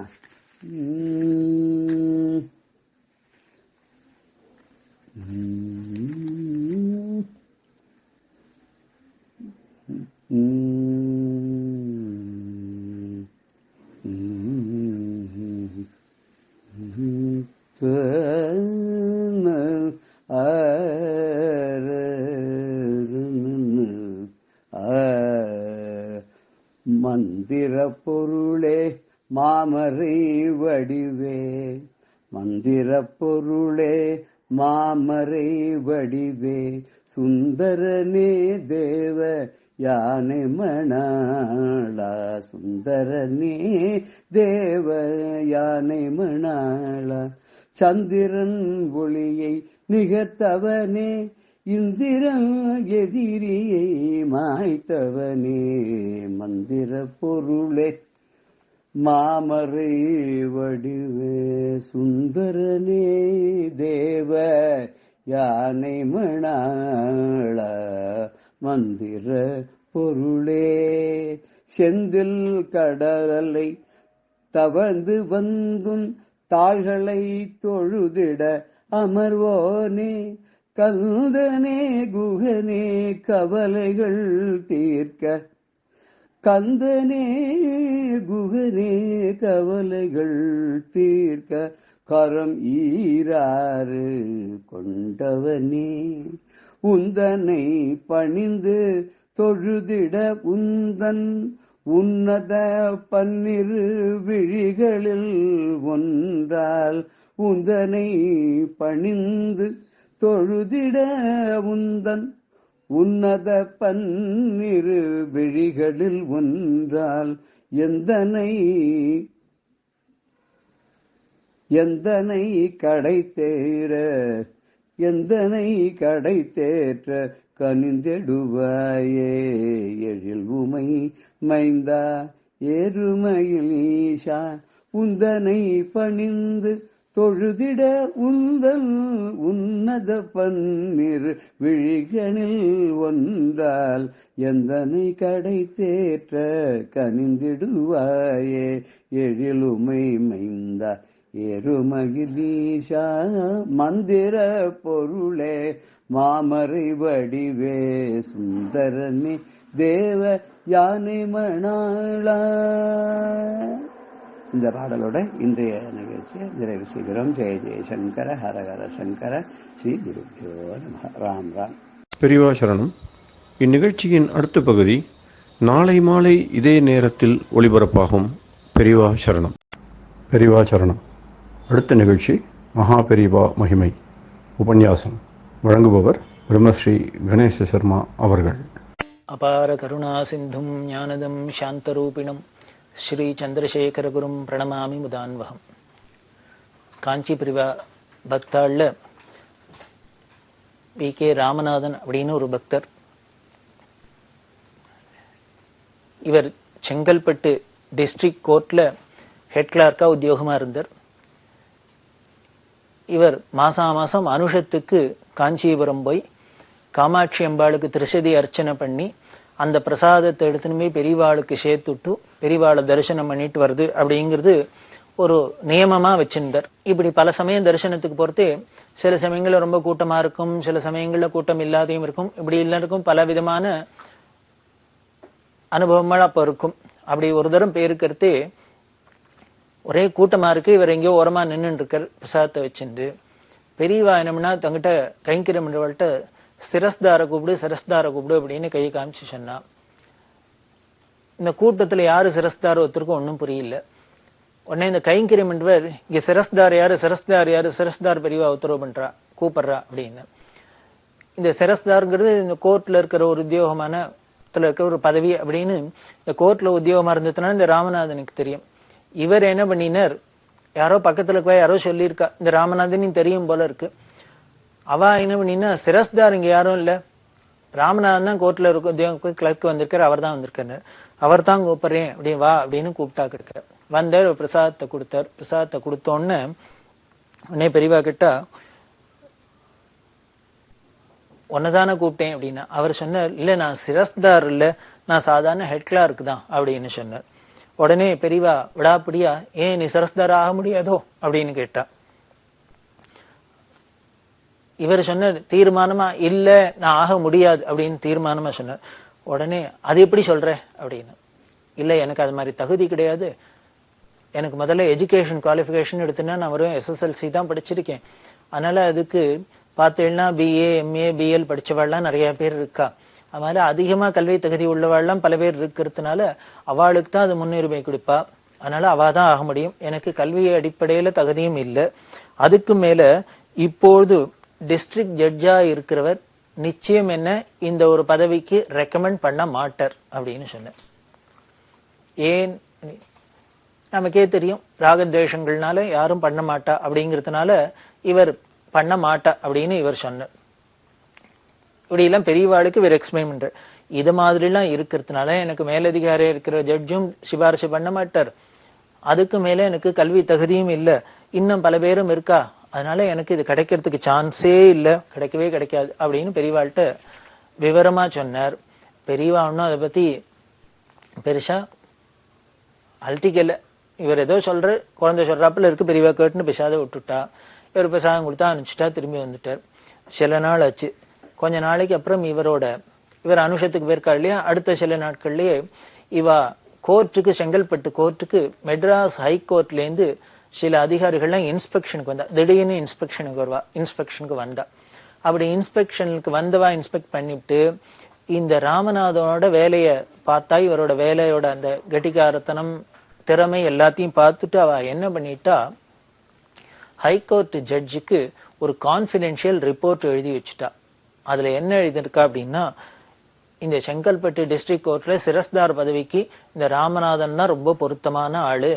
மந்திர பொருளே மாமரை வடிவே, மந்திர பொருளே மாமரை வடிவே, சுந்தரனே தேவ யானை மணாளா, சுந்தரனே தேவ யானை மணாளா, சந்திரன் ஒளியை நிகழ்த்தவனே, இந்திரன் எதிரியை மாய்த்தவனே, மந்திர பொருளே மாமரை வடிவே, சுந்தரனே தேவ யானை மணாளா, மந்திர பொருளே செந்தில் கடலை தவழ்ந்து வந்தும் தாள்களை தொழுதிட அமர்வோனே, கந்தனே குகனே கவலைகள் தீர்க்க, கந்தனே குகனே கவலைகள் தீர்க்க, கரம் ஈராறு கொண்டவனே, உந்தனை பணிந்து தொழுதிட உந்தன் உன்னத பன்னிரு விழிகளில் ஒன்றால் உந்தனை பணிந்து தொழுதிட உந்தன் உன்னத பன்னிரு விழிகளில் ஒன்றால் எந்தனை கடை தேற்ற கனிந்தெடுவாயே எழில் உமை மைந்தா ஏறுமையில் ஈஷா உந்தனை பணிந்து தொழுதிட உந்தன் உன்னத பன்னிரு விழிகளில் ஒன்றால் எந்தனை கடை தேற்ற கனிந்திடுவாயே எழிலுமை மைந்தா ஏறுமகிழீஷா மந்திர பொருளே மாமரை வடிவே சுந்தரனே தேவ யானை மணாளா. இந்த பாடலோட இன்றைய நிகழ்ச்சியை நிறைவு செய்கிறோம். ஜெய ஜெயசங்கர ஹரஹர சங்கர ஸ்ரீ குருபியோ நமः. ராம் ராம். பெரியவா சரணம். இந்நிகழ்ச்சியின் அடுத்த பகுதி நாளை மாலை இதே நேரத்தில் ஒளிபரப்பாகும். பெரியவா சரணம். பெரியவா சரணம். அடுத்த நிகழ்ச்சி மகா பெரியவா மகிமை உபன்யாசம். வழங்குபவர் பிரம்மஸ்ரீ கணேச சர்மா அவர்கள். அபார கருணா சிந்தும் ஞானதம் சாந்தரூபிணம் ஸ்ரீ சந்திரசேகரகுரும் பிரணமாமி முதான்வகம். காஞ்சி பிரிவா பக்தாள்ல வி.கே. ராமநாதன் அப்படின்னு ஒரு பக்தர். இவர் செங்கல்பட்டு டிஸ்ட்ரிக்ட் கோர்ட்ல ஹெட் கிளார்க்கா உத்தியோகமா இருந்தார். இவர் மாசம் அனுஷத்துக்கு காஞ்சிபுரம் போய் காமாட்சி அம்பாளுக்கு திருஷதி அர்ச்சனை பண்ணி அந்த பிரசாதத்தை எடுத்துன்னு போய் பெரியவாளுக்கு சேர்த்துட்டு பெரியவாளை தரிசனம் பண்ணிட்டு வருது அப்படிங்கிறது ஒரு நியமமா வச்சிருந்தார். இப்படி பல சமயம் தரிசனத்துக்கு போறதே சில சமயங்கள்ல ரொம்ப கூட்டமா இருக்கும், சில சமயங்கள்ல கூட்டம் இல்லாதையும் இருக்கும். இப்படி எல்லாருக்கும் பல விதமான அனுபவங்கள் அப்ப இருக்கும். அப்படி ஒரு தரம் பேருக்கிறதே ஒரே கூட்டமா இருக்கு. இவர் எங்கேயோ ஓரமா நின்று இருக்கார் பிரசாதத்தை வச்சுட்டு. பெரியவா என்னம்னா தங்கிட்ட கைங்கரியம் பண்றவள்கிட்ட சிரஸ்தார கூப்பிடு அப்படின்னு கையை காமிச்சு சொன்னா. இந்த கூட்டத்துல யாரு சிரஸ்தார ஒருத்தருக்கும் ஒன்றும் புரியல. உடனே இந்த கைங்கரியம் பண்றவர் இங்க சிரஸ்தார் யாரு சிரஸ்தார் பெரியவா உத்தரவு பண்றா கூப்பிடுறா அப்படின்னு. இந்த சிரஸ்தாருங்கிறது இந்த கோர்ட்ல இருக்கிற ஒரு உத்தியோகமான இருக்கிற ஒரு பதவி அப்படின்னு இந்த கோர்ட்ல உத்தியோகமா இருந்ததுனால இந்த ராமநாதனுக்கு தெரியும். இவர் என்ன பண்ணினார், யாரோ பக்கத்துல போய் யாரோ சொல்லியிருக்கா இந்த ராமநாதன் தெரியும் போல இருக்கு. அவ என்ன பண்ணினா சிரஸ்தார் இங்க யாரும் இல்ல, ராமநாதன் தான் கோர்ட்ல இருக்க கிளர்க்கு வந்திருக்காரு, அவர் தான் வந்திருக்காரு, அவர் தான் கூப்பிடுறேன் அப்படி வா அப்படின்னு கூப்பிட்டா கிட்ட வந்தார். பிரசாதத்தை கொடுத்தார். பிரசாதத்தை கொடுத்தோன்னு உடனே பெரியவா கிட்ட ஒன்னதானே கூப்பிட்டேன் அப்படின்னா அவர் சொன்னார், இல்ல நான் சிரஸ்தார் இல்ல, நான் சாதாரண ஹெட் கிளார்க் தான் அப்படின்னு சொன்னார். உடனே பெரியவா விடாப்பிடியா ஏன் நீ சிரஸ்தார் ஆக முடியாதோ அப்படின்னு கேட்டா. இவர் சொன்னார் தீர்மானமா இல்ல நான் ஆக முடியாது அப்படின்னு தீர்மானமா சொன்னார். உடனே அது எப்படி சொல்ற அப்படின்னு. இல்ல எனக்கு அது மாதிரி தகுதி கிடையாது, எனக்கு முதல்ல எஜுகேஷன் குவாலிஃபிகேஷன் எடுத்துன்னா நான் வெறும் SSLC தான் படிச்சிருக்கேன். அதனால அதுக்கு பார்த்தேன்னா BA MA BL படிச்சவாள்லாம் நிறைய பேர் இருக்கா. அதனால அதிகமா கல்வி தகுதி உள்ளவாள்லாம் பல பேர் இருக்கிறதுனால அவளுக்கு தான் அது முன்னுரிமை கொடுப்பா. அதனால அவ தான் ஆக முடியும். எனக்கு கல்வி அடிப்படையில தகுதியும் இல்லை. அதுக்கு மேல இப்போது டிஸ்ட்ரிக்ட் ஜட்ஜா இருக்கிறவர் நிச்சயம் என்ன இந்த ஒரு பதவிக்கு ரெக்கமெண்ட் பண்ண மாட்டார் அப்படின்னு சொன்ன. ஏன் நமக்கே தெரியும், ராகத்வேஷங்கள்னால யாரும் பண்ண மாட்டா அப்படிங்கிறதுனால இவர் பண்ண மாட்டா அப்படின்னு இவர் சொன்னார். இப்படி எல்லாம் பெரியவாளுக்கு இவர் எக்ஸ்பிளைன் பண்ற. இது மாதிரி எல்லாம் இருக்கிறதுனால எனக்கு மேலதிகாரி இருக்கிற ஜட்ஜும் சிபாரிசு பண்ண மாட்டார். அதுக்கு மேல எனக்கு கல்வி தகுதியும் இல்லை, இன்னும் பல பேரும் இருக்கா, அதனால எனக்கு இது கிடைக்கிறதுக்கு சான்ஸே இல்லை, கிடைக்கவே கிடைக்காது அப்படின்னு பெரியவாள்கிட்ட விவரமா சொன்னார். பெரியவா ஒன்னும் அதை பத்தி பெருசா அல்ட்டிக்கல. இவர் ஏதோ சொல்ற குழந்தை சொல்றாப்புல இருக்கு, பெரியவா கேட்டுன்னு பிரசாத விட்டுட்டா. இவர் பிரசாதம் கொடுத்தா அனுப்பிச்சுட்டா, திரும்பி வந்துட்டார். சில நாள் ஆச்சு. கொஞ்ச நாளைக்கு அப்புறம் இவர் அனுஷத்துக்கு போயிருக்கா இல்லையா, அடுத்த சில நாட்கள்லயே இவ கோர்ட்டுக்கு, செங்கல்பட்டு கோர்ட்டுக்கு மெட்ராஸ் ஹைகோர்ட்ல இருந்து சில அதிகாரிகள்லாம் இன்ஸ்பெக்ஷனுக்கு வந்தா. திடீர்னு இன்ஸ்பெக்ஷனுக்கு வந்தா. அப்படி இன்ஸ்பெக்ஷனுக்கு வந்தவா இன்ஸ்பெக்ட் பண்ணிவிட்டு இந்த ராமநாதனோட வேலையை பார்த்தா, இவரோட வேலையோட அந்த கெட்டிக்காரத்தனம், திறமை எல்லாத்தையும் பார்த்துட்டு அவ என்ன பண்ணிட்டா, ஹைகோர்ட் ஜட்ஜுக்கு ஒரு கான்ஃபிடென்ஷியல் ரிப்போர்ட் எழுதி வச்சுட்டா. அதுல என்ன எழுதியிருக்கா அப்படின்னா, இந்த செங்கல்பட்டு டிஸ்ட்ரிக்ட் கோர்ட்ல சிரஸ்தார் பதவிக்கு இந்த ராமநாதன் தான் ரொம்ப பொருத்தமான ஆளு,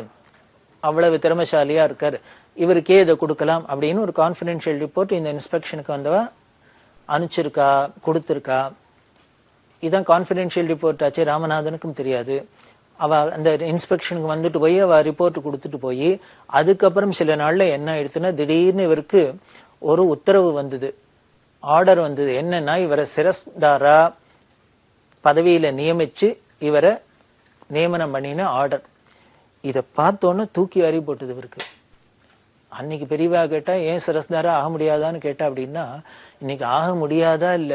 அவ்வளவு திறமைசாலியா இருக்காரு, இவருக்கே இதை கொடுக்கலாம் அப்படின்னு ஒரு கான்ஃபிடென்ஷியல் ரிப்போர்ட் இந்த இன்ஸ்பெக்ஷனுக்கு வந்தவ அனுப்பிச்சிருக்கா, கொடுத்துருக்கா. இதான் கான்ஃபிடென்ஷியல் ரிப்போர்ட் ஆச்சு, ராமநாதனுக்கும் தெரியாது. அவ அந்த இன்ஸ்பெக்ஷனுக்கு வந்துட்டு போய் அவ ரிப்போர்ட் கொடுத்துட்டு போய், அதுக்கப்புறம் சில நாள்ல என்ன ஆயிடுச்சுன்னா, திடீர்னு இவருக்கு ஒரு உத்தரவு வந்தது, ஆர்டர் வந்தது. என்னன்னா, இவரை சிரஸ்தாரா பதவியில நியமிச்சு இவரை நியமனம் பண்ணின ஆர்டர். இதை பார்த்தோன்னு தூக்கி வாரி போட்டது இவருக்கு. அன்னைக்கு பெரியவா கேட்டா, ஏன் சிரஸ்தாரா ஆக முடியாதான்னு கேட்டா அப்படின்னா, இன்னைக்கு ஆக முடியாதா இல்ல,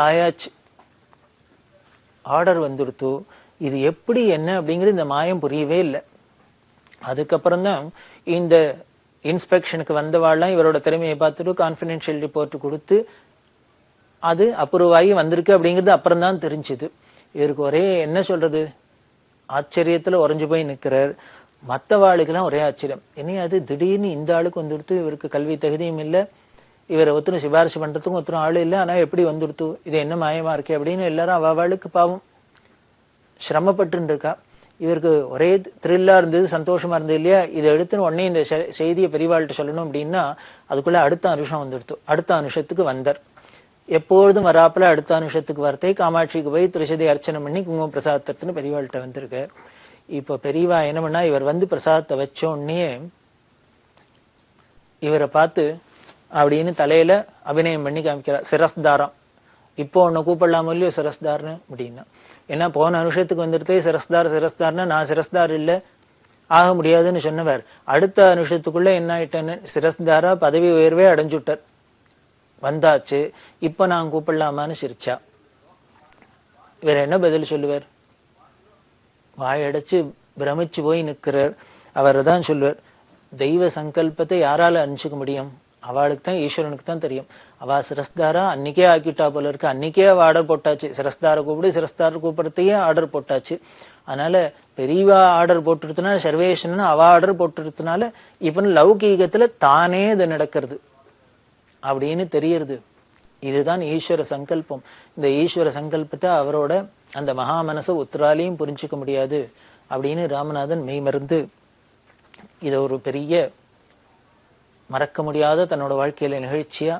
ஆயாச்சு, ஆர்டர் வந்துடுத்து. இது எப்படி என்ன அப்படிங்கிறது இந்த மாயம் புரியவே இல்லை. அதுக்கப்புறம் தான் இந்த இன்ஸ்பெக்ஷனுக்கு வந்தவாள்லாம் இவரோட திறமையை பார்த்துட்டு கான்ஃபிடென்ஷியல் ரிப்போர்ட் கொடுத்து அது அப்ரூவ் ஆகி வந்திருக்கு அப்படிங்கிறது அப்புறம் தான் தெரிஞ்சுது. இவருக்கு ஒரே என்ன சொல்றது, ஆச்சரியத்துல உறைஞ்சு போய் நிற்கிறார். மற்றவாளுக்கெல்லாம் ஒரே ஆச்சரியம், இனி அது திடீர்னு இந்த ஆளுக்கு வந்துடுத்து, இவருக்கு கல்வி தகுதியும் இல்லை, இவரை ஒருத்தரும் சிபாரிசு பண்றதுக்கும் ஒருத்தரும் ஆளு இல்லை, ஆனா எப்படி வந்துடுத்து, இது என்ன மாயமா இருக்கு அப்படின்னு எல்லாரும் அவளுக்கு பாவம் சிரமப்பட்டு இருக்கா. இவருக்கு ஒரே த்ரில்லா இருந்தது, சந்தோஷமா இருந்தது இல்லையா. இதை எடுத்துன்னு உடனே இந்த செய்தியை பெரியவாள்கிட்ட சொல்லணும் அப்படின்னா அதுக்குள்ள அடுத்த அனுஷம் வந்துடுத்து. அடுத்த அனுஷத்துக்கு வந்தார். எப்பொழுதும் வராப்புல அடுத்த அனுஷத்துக்கு வரத்தை காமாட்சிக்கு போய் திருஷதி அர்ச்சனை பண்ணி குங்குமம் பிரசாதத்துன்னு பெரியவாள்கிட்ட வந்திருக்கு. இப்போ பெரியவா என்ன பண்ணா, இவர் வந்து பிரசாதத்தை வச்ச உடனே இவரை பார்த்து அப்படின்னு தலையில அபிநயம் பண்ணி காமிக்கிறார், சிரஸ்தாரம். இப்போ உன்னை கூப்பிடலாமோ இல்லையோ சிரஸ்தார்னு அப்படின்னா. ஏன்னா போன அனுஷத்துக்கு வந்துட்டு சிரஸ்தார்னா நான் சிரஸ்தார் இல்லை, ஆக முடியாதுன்னு சொன்னவர் அடுத்த அனுஷத்துக்குள்ள என்ன ஆயிட்டேன்னு சிரஸ்தாரா பதவி உயர்வே அடைஞ்சுட்டார், வந்தாச்சு, இப்ப நான் கூப்பிடலாமான்னு சிரிச்சா. இவர் என்ன பதில் சொல்லுவார், வாயடைச்சு பிரமிச்சு போய் நிற்கிறார். அவர் தான் சொல்லுவார், தெய்வ சங்கல்பத்தை யாரால அனுப்பிச்சுக்க முடியும், அவளுக்கு தான், ஈஸ்வரனுக்கு தான் தெரியும். அவ சிரஸ்தாரா அன்னைக்கே ஆக்கிட்டா போல இருக்கு, அன்னைக்கே அவ ஆர்டர் போட்டாச்சு, சிரஸ்தார கூப்பிடு, சிரஸ்தார கூப்பிடறதையே ஆர்டர் போட்டாச்சு. அதனால பெரியவா ஆர்டர் போட்டுருத்தனால, சர்வேஷன் அவ ஆர்டர் போட்டுருத்தனால இப்ப லௌகீகத்துல தானே இது நடக்கிறது அப்படின்னு தெரியறது. இதுதான் ஈஸ்வர சங்கல்பம். இந்த ஈஸ்வர சங்கல்பத்தை அவரோட அந்த மகா மனசை உத்தராலையும் புரிஞ்சுக்க முடியாது அப்படின்னு ராமநாதன் மெய்மருந்து இதை ஒரு பெரிய மறக்க முடியாத தன்னோட வாழ்க்கையில நிகழ்ச்சியா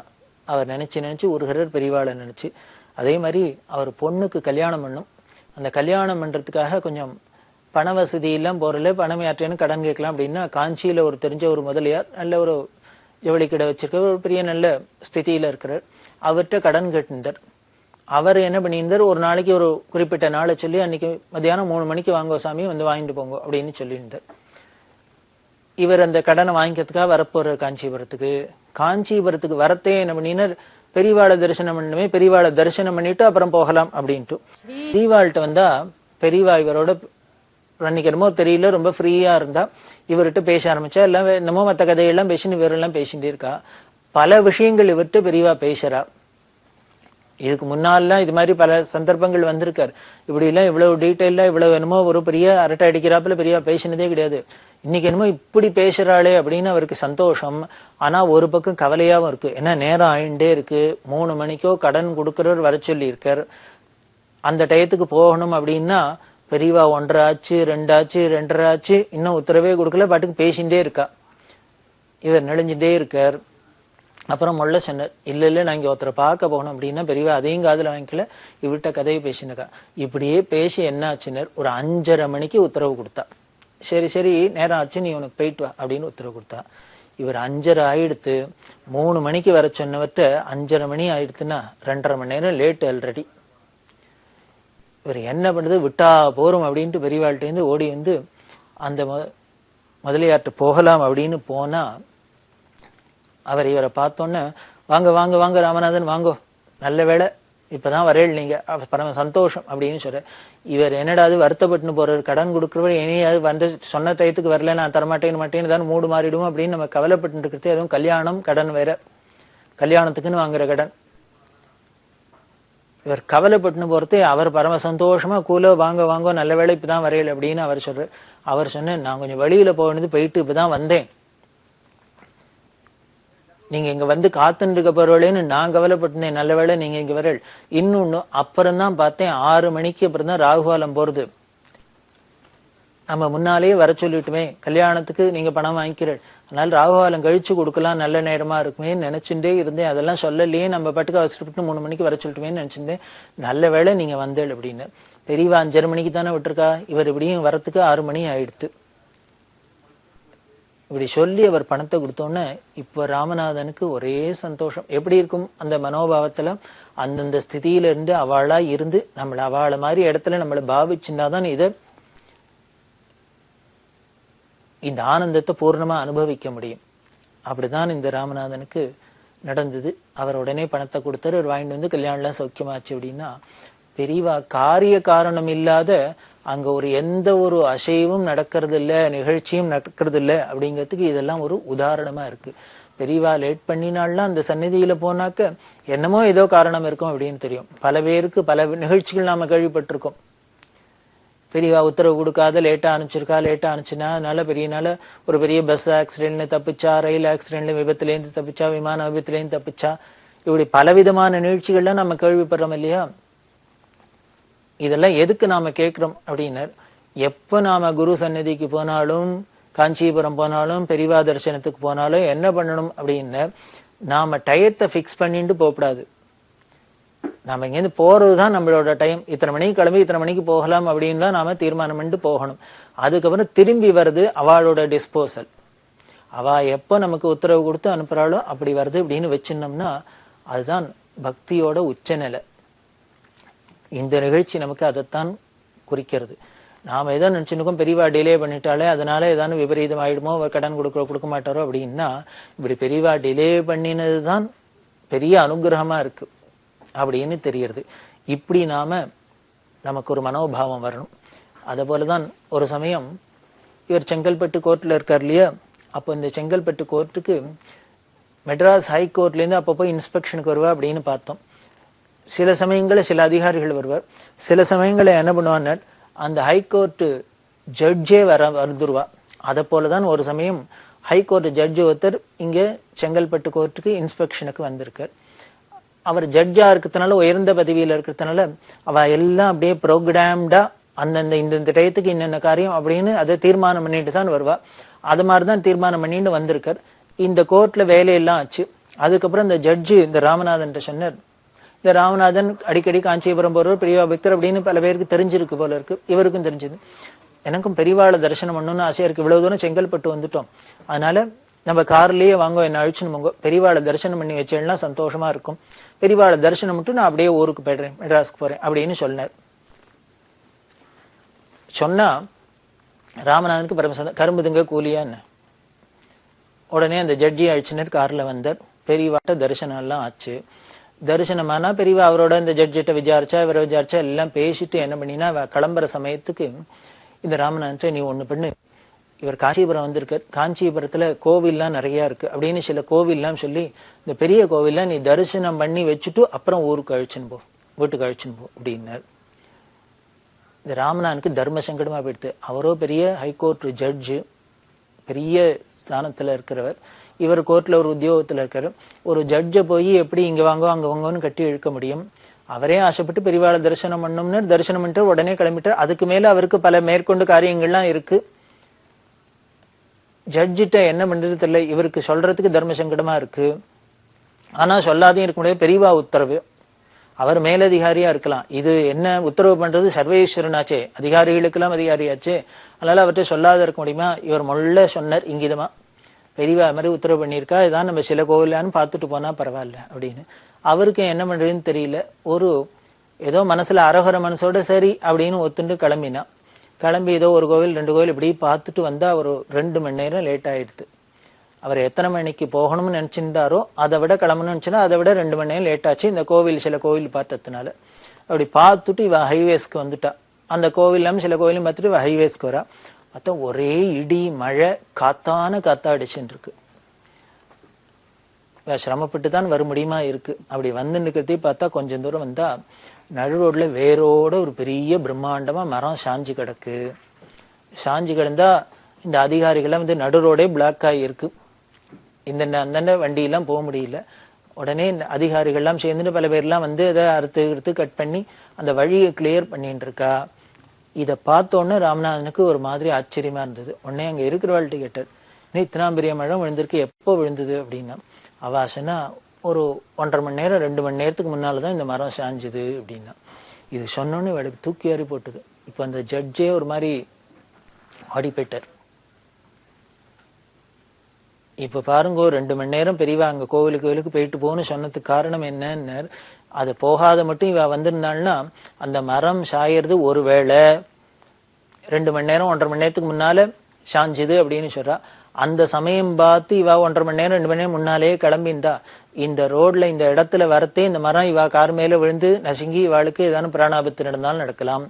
அவர் நினைச்சு உருகிறார், பெரியவாளை நினைச்சு. அதே மாதிரி அவர் பொண்ணுக்கு கல்யாணம் பண்ணும். அந்த கல்யாணம் பண்றதுக்காக கொஞ்சம் பண வசதி எல்லாம் போறல, பணம் யாற்றேன்னு கடன் கேட்கலாம் அப்படின்னா, காஞ்சியில ஒரு தெரிஞ்ச ஒரு முதலியார், நல்ல ஒரு ஜவுளி கடை வச்சிருக்க ஒரு பெரிய நல்ல ஸ்திதியில இருக்கிறார், அவர்கிட்ட கடன் கேட்டிருந்தார். அவர் என்ன பண்ணியிருந்தார், ஒரு நாளைக்கு ஒரு குறிப்பிட்ட நாளை சொல்லி, அன்னைக்கு மத்தியானம் 3 மணிக்கு வாங்க சாமி, வந்து வாங்கிட்டு போங்க அப்படின்னு சொல்லியிருந்தார். இவர் அந்த கடனை வாங்கிக்கிறதுக்காக வரப்போற காஞ்சிபுரத்துக்கு வரத்தே என்ன பண்ணினார், பெரியவாளை தரிசனம் பண்ணணுமே, பெரியவாளை தரிசனம் பண்ணிட்டு அப்புறம் போகலாம் அப்படின்ட்டு. பெரியவாள்கிட்ட வந்தா பெரியவா இவரோட ரன்னிக்கிறமோ தெரியல, ரொம்ப ஃப்ரீயா இருந்தா இவர்கிட்ட பேச ஆரம்பிச்சா. எல்லாம் என்னமோ மற்ற கதையெல்லாம் பேசின்னு இவரெல்லாம் பேசிட்டு இருக்கா. பல விஷயங்கள் இவர்கிட்ட பெரியவா பேசுறா. இதுக்கு முன்னாலாம் இது மாதிரி பல சந்தர்ப்பங்கள் வந்திருக்காரு. இப்படி எல்லாம் இவ்வளவு டீட்டெயிலா இவ்வளவு என்னமோ ஒரு பெரிய அரட்டை அடிக்கிறாப்புல பெரியவா பேசினதே கிடையாது. இன்னைக்கு என்னமோ இப்படி பேசுறாளே அப்படின்னு அவருக்கு சந்தோஷம். ஆனா ஒரு பக்கம் கவலையாவும் இருக்கு. ஏன்னா நேரம் ஆயிண்டே இருக்கு. 3 மணிக்கோ கடன் கொடுக்கறவர் வர சொல்லி இருக்கார். அந்த டயத்துக்கு போகணும் அப்படின்னா பெரியவா 1:30 ஆச்சு, 2 ஆச்சு, 2:30 ஆச்சு, இன்னும் உத்தரவே கொடுக்கல, பாட்டுக்கு பேசிட்டே இருக்கா. இவர் நெளிஞ்சுட்டே இருக்கார். அப்புறம் முள்ள சொன்னார், இல்ல நான் இங்க ஒருத்தரை பார்க்க போகணும் அப்படின்னா பெரியவா அதையும் காதுல வாங்கிக்கல, இவர்கிட்ட கதையை பேசினக்கா. இப்படியே பேசி என்ன ஆச்சுனர், ஒரு 5:30 மணிக்கு உத்தரவு கொடுத்தா. சரி நேரம் ஆச்சு, நீ உனக்கு போயிட்டு வா அப்படின்னு உத்தரவு கொடுத்தா. இவர் 5:30 ஆயிடுத்து. 3 மணிக்கு வர சொன்னவர்கிட்ட 5:30 மணி ஆயிடுத்துன்னா 2:30 மணி நேரம் லேட் ஆல்ரெடி. இவர் என்ன பண்ணுது, விட்டா போறோம் அப்படின்ட்டு பெரியவாள்கிட்டேருந்து ஓடி வந்து அந்த முதலியார்ட்ட போகலாம் அப்படின்னு போனா, அவர் இவரை பார்த்தோன்னே, வாங்க வாங்க வாங்க ராமநாதன் வாங்கோ, நல்ல வேலை இப்பதான் வரையல் நீங்க, பரம சந்தோஷம் அப்படின்னு சொல்ற. இவர் என்னடாது வருத்தப்பட்டுன்னு போறாரு, கடன் கொடுக்குறவர் இனியாவது வந்து சொன்ன டயத்துக்கு வரல, நான் தரமாட்டேன்னு தான் மூடு மாறிடுவோம் அப்படின்னு நம்ம கவலைப்பட்டு இருக்கிறது. அதுவும் கல்யாணம் கடன் வேற, கல்யாணத்துக்குன்னு வாங்குற கடன். இவர் கவலைப்பட்டுன்னு போறது, அவர் பரம சந்தோஷமா கூலோ வாங்க வாங்க நல்ல வேளை இப்பதான் வரையல அப்படின்னு அவர் சொல்றாரு. அவர் சொன்னேன், நான் கொஞ்சம் வெளியில போனது போயிட்டு இப்பதான் வந்தேன், நீங்க இங்க வந்து காத்துன்னு இருக்க போறவளேன்னு நான் கவலைப்பட்டேன், நல்ல வேளை நீங்க இங்க வரல். இன்னொன்னு அப்புறம் தான் பார்த்தேன், 6 மணிக்கு அப்புறம் தான் ராகுகாலம் போறது. நம்ம முன்னாலேயே வர சொல்லிட்டுமே, கல்யாணத்துக்கு நீங்க பணம் வாங்கிக்கிறேன், அதனால ராகுகாலம் கழிச்சு கொடுக்கலாம், நல்ல நேரமா இருக்குமே நினைச்சுட்டே இருந்தேன். அதெல்லாம் சொல்லலையே, நம்ம பாட்டுக்கு அவசரப்பட்டு 3 மணிக்கு வர சொல்லிட்டுமே நினைச்சிருந்தேன், நல்ல வேளை நீங்க வந்தேள் அப்படின்னு. பெரியவா 5:30 மணிக்கு தானே விட்டுருக்கா, இவர் இப்படியும் வரத்துக்கு 6 மணி ஆயிடுத்து. இப்படி சொல்லி அவர் பணத்தை கொடுத்தோன்னே இப்ப ராமநாதனுக்கு ஒரே சந்தோஷம். எப்படி இருக்கும் அந்த மனோபாவத்துல, அந்தந்த ஸ்திதியில இருந்து அவளா இருந்து நம்மள அவளை மாதிரி இடத்துல நம்மளை பாவிச்சுன்னாதான் இந்த ஆனந்தத்தை பூர்ணமா அனுபவிக்க முடியும். அப்படிதான் இந்த ராமநாதனுக்கு நடந்தது. அவர் உடனே பணத்தை கொடுத்தாரு, அவர் வாங்கிட்டு வந்து கல்யாணம்லாம் சௌக்கியமாச்சு. அப்படின்னா பெரியவா காரிய காரணம் இல்லாத அங்க ஒரு எந்த ஒரு அசைவும் நடக்கிறது இல்ல, நிகழ்ச்சியும் நடக்கிறது இல்ல அப்படிங்கிறதுக்கு இதெல்லாம் ஒரு உதாரணமா இருக்கு. பெரியவா லேட் பண்ணினாலாம் அந்த சந்நிதியில போனாக்க என்னமோ ஏதோ காரணம் இருக்கும் அப்படின்னு தெரியும். பல பேருக்கு பல நிகழ்ச்சிகள் நாம கேள்விப்பட்டிருக்கோம். பெரியவா உத்தரவு கொடுக்காத லேட்டா அனுப்பிச்சிருக்கா, லேட்டா அனுப்பிச்சுனா அதனால பெரியனால ஒரு பெரிய பஸ் ஆக்சிடென்ட்ல தப்பிச்சா, ரயில் ஆக்சிடென்ட்ல விபத்துலேருந்து தப்பிச்சா, விமான விபத்துலேருந்து தப்பிச்சா, இப்படி பலவிதமான நிகழ்ச்சிகள்லாம் நம்ம கேள்விப்படுறோம் இல்லையா. இதெல்லாம் எதுக்கு நாம கேட்கிறோம் அப்படின்னர், எப்ப நாம குரு சந்நிதிக்கு போனாலும், காஞ்சிபுரம் போனாலும், பெரியவா தரிசனத்துக்கு போனாலும் என்ன பண்ணணும் அப்படின்னு, நாம டயத்தை பிக்ஸ் பண்ணிட்டு போகக்கூடாது. நாம இங்கேருந்து போறதுதான் நம்மளோட டைம், இத்தனை மணிக்கு கிளம்பி இத்தனை மணிக்கு போகலாம் அப்படின்னு தான் நாம தீர்மானம் பண்ணிட்டு போகணும். அதுக்கப்புறம் திரும்பி வருது அவளோட டிஸ்போசல். அவ எப்போ நமக்கு உத்தரவு கொடுத்து அனுப்புறாளோ அப்படி வருது அப்படின்னு வச்சிருந்தோம்னா அதுதான் பக்தியோட உச்சநிலை. இந்த நிகழ்ச்சி நமக்கு அதைத்தான் குறிக்கிறது. நாம ஏதோ நினைச்சுருக்கோம், பெரியவா டிலே பண்ணிட்டாலே அதனால ஏதாவது விபரீதம் ஆயிடுமோ, கடன் கொடுக்க மாட்டாரோ அப்படின்னா, இப்படி பெரியவா டிலே பண்ணினதுதான் பெரிய அனுகிரகமா இருக்கு அப்படின்னு தெரியறது. இப்படி நமக்கு ஒரு மனோபாவம் வரணும். அதே போலதான் ஒரு சமயம் இவர் செங்கல்பட்டு கோர்ட்ல இருக்கார் இல்லையா, அப்போ இந்த செங்கல்பட்டு கோர்ட்டுக்கு மெட்ராஸ் ஹைகோர்ட்ல இருந்து அப்பப்போ இன்ஸ்பெக்ஷனுக்கு வருவா அப்படின்னு பார்த்தோம். சில சமயங்களில் சில அதிகாரிகள் வருவார், சில சமயங்களை என்ன பண்ணுவான்னு அந்த ஹைகோர்ட் ஜட்ஜே வந்துருவா. அதை போலதான் ஒரு சமயம் ஹைகோர்ட் ஜட்ஜு ஒருத்தர் இங்க செங்கல்பட்டு கோர்ட்டுக்கு இன்ஸ்பெக்ஷனுக்கு வந்திருக்கார். அவர் ஜட்ஜா இருக்கிறதுனால, உயர்ந்த பதவியில இருக்கிறதுனால அவ எல்லாம் அப்படியே ப்ரோக்ராம்டா அந்தந்த இந்த டயத்துக்கு இன்னென்ன காரியம் அப்படின்னு அதை தீர்மானம் பண்ணிட்டு தான் வருவா. அது மாதிரிதான் தீர்மானம் பண்ணிட்டு வந்திருக்கார். இந்த கோர்ட்ல வேலையெல்லாம் ஆச்சு. அதுக்கப்புறம் இந்த ஜட்ஜு இந்த ராமநாதன் சொன்னார், இந்த ராமநாதன் அடிக்கடி காஞ்சிபுரம் போறவர், பெரியவா பக்தர் அப்படின்னு பல பேருக்கு தெரிஞ்சிருக்கு போல இருக்கு, இவருக்கும் தெரிஞ்சது. எனக்கும் பெரியவாளை தரிசனம் பண்ணணும்னு ஆசையா இருக்கு, இவ்வளவு தூரம் செங்கல்பட்டு வந்துட்டோம், அதனால நம்ம கார்லயே வாங்க, என்ன அழிச்சுன்னு போங்க, பெரியவாளை தரிசனம் பண்ணி வச்சேன்னா சந்தோஷமா இருக்கும், பெரியவாளை தரிசனம் மட்டும் நான் அப்படியே ஊருக்கு போயிடுறேன், மெட்ராஸ்க்கு போறேன் அப்படின்னு சொன்னார். சொன்னா ராமநாதனுக்கு பரமசந்தம், கரும்புதுங்க கூலியான்னு. உடனே அந்த ஜட்ஜி அழிச்சினர் கார்ல வந்தார். பெரியவாட்ட தரிசனம் எல்லாம் ஆச்சு. தரிசனமானா பெரியவா அவரோட இந்த ஜட்ஜிட்ட விசாரிச்சா, இவரை விசாரிச்சா, எல்லாம் பேசிட்டு என்ன பண்ணினா கிளம்புற சமயத்துக்கு இந்த ராமநாதன், நீ ஒண்ணு பண்ணு, இவர் காஞ்சிபுரம் வந்திருக்கார், காஞ்சிபுரத்துல கோவில்லாம் நிறைய இருக்கு அப்படின்னு சில கோவில்லாம் சொல்லி, இந்த பெரிய கோவில்லாம் நீ தரிசனம் பண்ணி வச்சுட்டு அப்புறம் ஊருக்கு அழிச்சுன்னு போ, வீட்டுக்கு அழிச்சுன்னு போ அப்படின்னார். இந்த ராமநாதனுக்கு தர்ம சங்கடமா போயிடுது. அவரோ பெரிய ஹைகோர்ட் ஜட்ஜு, பெரிய ஸ்தானத்துல இருக்கிறவர், இவர் கோர்ட்ல ஒரு உத்தியோகத்துல இருக்காரு. ஒரு ஜட்ஜை போய் எப்படி இங்க வாங்க அங்க வாங்கன்னு கட்டி இழுக்க முடியும்? அவரே ஆசைப்பட்டு பெரியவாளை தரிசனம் பண்ணோம்னு தரிசனம் பண்ணிட்டு உடனே கிளம்பிட்டார். அதுக்கு மேல அவருக்கு பல மேற்கொண்டு காரியங்கள்லாம் இருக்கு. ஜட்ஜிட்ட என்ன பண்றது தெரியல, இவருக்கு சொல்றதுக்கு தர்ம சங்கடமா இருக்கு, ஆனா சொல்லாதையும் இருக்க முடியாது, பெரியவா உத்தரவு, அவர் மேலதிகாரியா இருக்கலாம், இது என்ன உத்தரவு பண்றது சர்வேஸ்வரனாச்சே, அதிகாரிகளுக்கெல்லாம் அதிகாரியாச்சே, அதனால அவர்கிட்ட சொல்லாத இருக்க முடியுமா? இவர் முள்ள சொன்னார் இங்கிதமா, பெரியவா மாதிரி உத்தரவு பண்ணியிருக்கா, இதான் நம்ம சில கோவிலான்னு பார்த்துட்டு போனா பரவாயில்ல அப்படின்னு. அவருக்கு என்ன பண்றதுன்னு தெரியல. ஒரு ஏதோ மனசுல அரகர மனசோட சரி அப்படின்னு ஒத்துண்டு கிளம்பினா. கிளம்பி ஏதோ ஒரு கோவில் 2 கோவில் இப்படி பார்த்துட்டு வந்தா ஒரு 2 மணி நேரம் லேட் ஆயிடுது. அவர் எத்தனை மணிக்கு போகணும்னு நினைச்சிருந்தாரோ அதை விட கிளம்பணும்னு நினைச்சுன்னா அதை விட 2 மணி நேரம் லேட் ஆச்சு. இந்த கோவில் சில கோவில் பார்த்ததுனால அப்படி பார்த்துட்டு இவ ஹைவேஸ்க்கு வந்துட்டா. அந்த கோவிலும் சில கோவிலும் பார்த்துட்டு இவ ஹைவேஸ்க்கு வரா. பார்த்தா ஒரே இடி மழை, காத்தான காத்தா அடிச்சுட்டு இருக்கு. சிரமப்பட்டு தான் வர முடியுமா இருக்கு. அப்படி வந்து நிற்கிறதே பார்த்தா கொஞ்சம் தூரம் வந்தா நடு ரோட்ல வேரோட ஒரு பெரிய பிரம்மாண்டமா மரம் சாஞ்சு கிடக்கு. சாஞ்சு கிடந்தா இந்த அதிகாரிகள்லாம் வந்து நடு ரோடே பிளாக் ஆகியிருக்கு. இந்த அந்தந்த வண்டியெல்லாம் போக முடியல. உடனே அதிகாரிகள்லாம் சேர்ந்துட்டு பல பேர்லாம் வந்து அதை அறுத்து கட் பண்ணி அந்த வழியை கிளியர் பண்ணிட்டு இருக்கா. இதை பார்த்தோன்னே ராமநாதனுக்கு ஒரு மாதிரி ஆச்சரியமா இருந்தது. உடனே அங்க இருக்கிறவாள்கிட்ட கேட்டார், இன்னும் இத்தனாம் பெரிய மழை விழுந்திருக்கு, எப்போ விழுந்தது அப்படின்னா. அவாசனா ஒரு 1.5 மணி நேரம் 2 மணி நேரத்துக்கு முன்னாலதான் இந்த மரம் சாஞ்சுது அப்படின்னா. இது சொன்னோன்னு இவளுக்கு தூக்கி ஏறி போட்டுது. இப்ப அந்த ஜட்ஜே ஒரு மாதிரி ஆடி போயிட்டார். இப்ப பாருங்க, 2 மணி நேரம் பெரியவா அங்க கோவிலுக்கு போயிட்டு போகணும்னு சொன்னதுக்கு காரணம் என்னன்னு, அது போகாத மட்டும் இவ வந்திருந்தாள்னா அந்த மரம் சாயறது ஒருவேளை 2 மணி நேரம் 1.5 மணி நேரத்துக்கு முன்னால சாஞ்சுது அப்படின்னு சொல்றா. அந்த சமயம் பார்த்து இவா 1.5 மணி நேரம் 2 மணி நேரம் முன்னாலே கிளம்பிந்தா இந்த ரோட்ல இந்த இடத்துல வரத்தே இந்த மரம் இவா கார் மேல விழுந்து நசுங்கி இவாளுக்கு ஏதாவது பிராணாபத்து நடந்தாலும் நடக்கலாம்.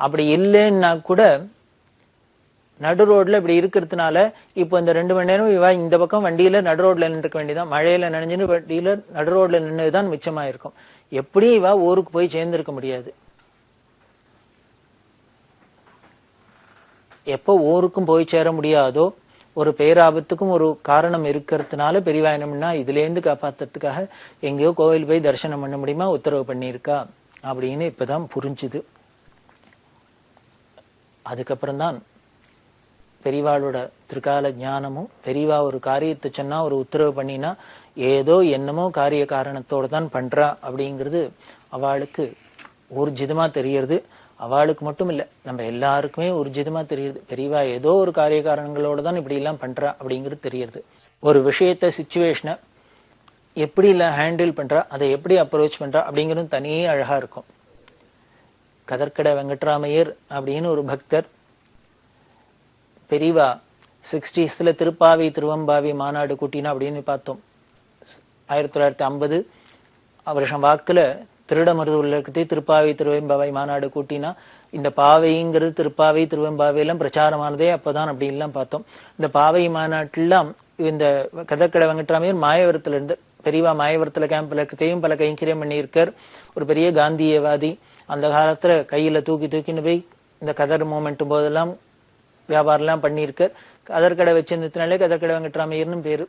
அப்படி இல்லைன்னா கூட நடு ரோட்ல இப்படி இருக்கிறதுனால இப்போ இந்த 2 மணி நேரம் இவா இந்த பக்கம் வண்டியில நடு ரோட்ல நின்றுக்க வேண்டியதான். மழையில நனைஞ்சுன்னு வண்டியில நடு ரோட்ல நின்றுதான் மிச்சமா இருக்கும். எப்படியும் இவா ஊருக்கு போய் சேர்ந்திருக்க முடியாது. எப்போ ஊருக்கும் போய் சேர முடியாதோ, ஒரு பேராபத்துக்கும் ஒரு காரணம் இருக்கிறதுனால பெரியவா என்ன பண்ணா, இதுல இருந்து காப்பாத்துறதுக்காக எங்கேயோ கோவில் போய் தரிசனம் பண்ண முடியுமா உத்தரவு பண்ணியிருக்கா அப்படின்னு இப்பதான் புரிஞ்சுது. அதுக்கப்புறம் தான் பெரியவாளோட திருக்கால ஞானமும், பெரியவா ஒரு காரியத்தை சொன்னா ஒரு உத்தரவு பண்ணினா ஏதோ என்னமோ காரிய காரணத்தோட தான் பண்றா அப்படிங்கிறது அவளுக்கு ஊர்ஜிதமா தெரியறது. அவளுக்கு மட்டும் இல்ல, நம்ம எல்லாருக்குமே ஊர்ஜிதமா தெரியுது. பெரியவா ஏதோ ஒரு காரிய காரணங்களோட தான் இப்படி எல்லாம் பண்றா அப்படிங்கிறது தெரியறது. ஒரு விஷயத்த சிச்சுவேஷனை எப்படி இல்ல ஹேண்டில் பண்றா, அதை எப்படி அப்ரோச் பண்றா அப்படிங்கிறது தனியே அழகா இருக்கும். கதர்கடை வெங்கட்ராமையர் அப்படின்னு ஒரு பக்தர், பெரியவா 60ஸ்ல திருப்பாவி திருவம்பாவி மாநாடு கூட்டினா அப்படின்னு பார்த்தோம். 1950 வருஷம் வாக்குல திருடமருதூர்ல இருக்கிறதே திருப்பாவை திருவெம்பாவை மாநாடு கூட்டினா இந்த பாவைங்கிறது திருப்பாவை திருவெம்பாவை எல்லாம் பிரச்சாரமானதே அப்பதான் அப்படி எல்லாம் பார்த்தோம். இந்த பாவை மாநாட்டெல்லாம் இந்த கதர்கடை வெங்கட்ராமையர் மாயவரத்துல இருந்து, பெரியவா மாயவரத்துல கேம்ப்ல இருக்கிறதையும் பல கைங்கரியம் பண்ணியிருக்கார். ஒரு பெரிய காந்தியவாதி. அந்த காலத்துல கையில தூக்கின்னு போய் இந்த கதர் மூமெண்ட் போதெல்லாம் வியாபாரம் எல்லாம் பண்ணியிருக்கார். கதர்கடை வச்சிருந்ததுனாலே கதர்கடை வெங்கட்ராமையர்னு பேரு.